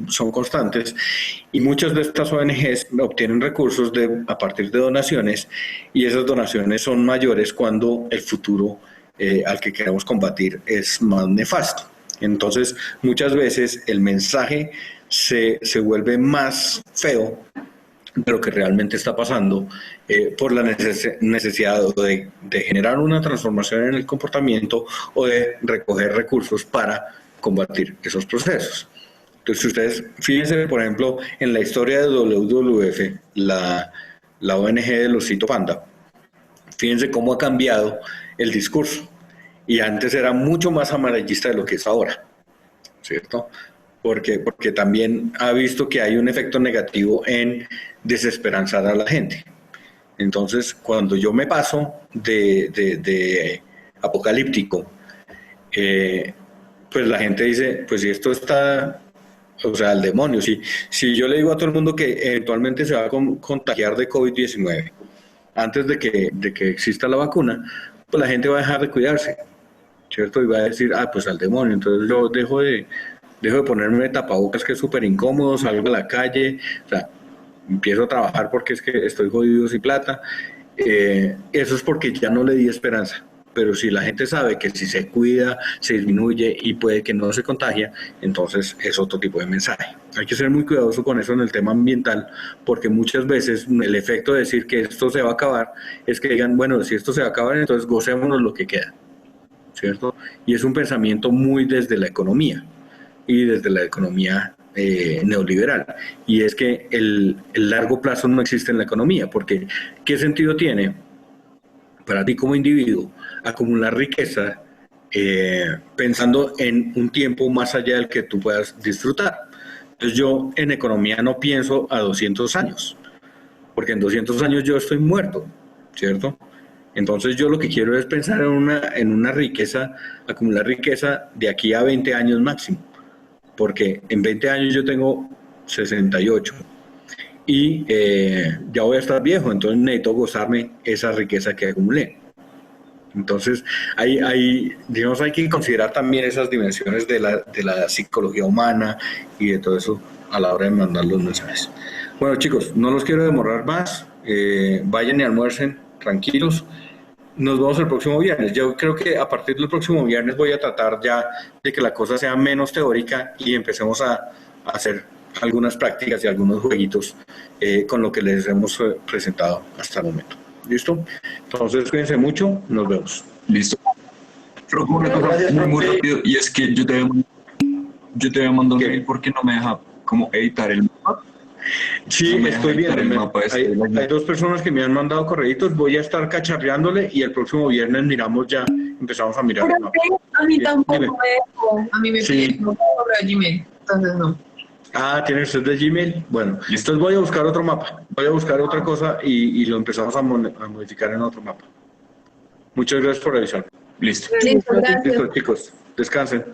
son constantes, y muchas de estas ONGs obtienen recursos a partir de donaciones, y esas donaciones son mayores cuando el futuro al que queremos combatir es más nefasto. Entonces, muchas veces el mensaje se vuelve más feo de lo que realmente está pasando por la necesidad de generar una transformación en el comportamiento o de recoger recursos para combatir esos procesos. Entonces, ustedes fíjense, por ejemplo, en la historia de WWF, la ONG del osito panda, fíjense cómo ha cambiado el discurso. Y antes era mucho más amarillista de lo que es ahora, ¿cierto? Porque también ha visto que hay un efecto negativo en desesperanzar a la gente. Entonces, cuando yo me paso de apocalíptico, pues la gente dice, pues si esto está O sea, al demonio. Si yo le digo a todo el mundo que eventualmente se va a contagiar de COVID-19 antes de que exista la vacuna, pues la gente va a dejar de cuidarse, ¿cierto? Y va a decir, pues al demonio. Entonces yo dejo de ponerme tapabocas, que es súper incómodo, salgo a la calle, o sea, empiezo a trabajar porque es que estoy jodido sin plata. Eso es porque ya no le di esperanza. Pero si la gente sabe que si se cuida, se disminuye y puede que no se contagia, entonces es otro tipo de mensaje. Hay que ser muy cuidadoso con eso en el tema ambiental, porque muchas veces el efecto de decir que esto se va a acabar es que digan, bueno, si esto se va a acabar, entonces gocémonos lo que queda, ¿cierto? Y es un pensamiento muy desde la economía y desde la economía neoliberal. Y es que el largo plazo no existe en la economía, porque ¿qué sentido tiene para ti como individuo acumular riqueza pensando en un tiempo más allá del que tú puedas disfrutar? Entonces yo en economía no pienso a 200 años, porque en 200 años yo estoy muerto, ¿cierto? Entonces yo lo que quiero es pensar en una riqueza, acumular riqueza de aquí a 20 años máximo, porque en 20 años yo tengo 68 y ya voy a estar viejo, entonces necesito gozarme esa riqueza que acumulé. Entonces, digamos, hay que considerar también esas dimensiones de la psicología humana y de todo eso a la hora de mandar los mensajes. Bueno, chicos, no los quiero demorar más. Vayan y almuercen tranquilos. Nos vemos el próximo viernes. Yo creo que a partir del próximo viernes voy a tratar ya de que la cosa sea menos teórica y empecemos a hacer algunas prácticas y algunos jueguitos con lo que les hemos presentado hasta el momento. ¿Listo? Entonces, cuídense mucho. Nos vemos. Listo. Pero una cosa muy rápido, y es que yo te había mandado un mail porque no me deja como editar el mapa. Sí, No estoy viendo. el mapa Hay dos personas que me han mandado correitos. Voy a estar cacharreándole y el próximo viernes miramos ya, empezamos a mirar el mapa. A mí tampoco Dime. me dejó. A mí me pide un correo de Gmail, entonces no. ¿Tiene usted de Gmail? Bueno, entonces voy a buscar otro mapa. Voy a buscar otra cosa y lo empezamos a modificar en otro mapa. Muchas gracias por avisar. Listo. Listo, gracias. Listo, chicos. Descansen.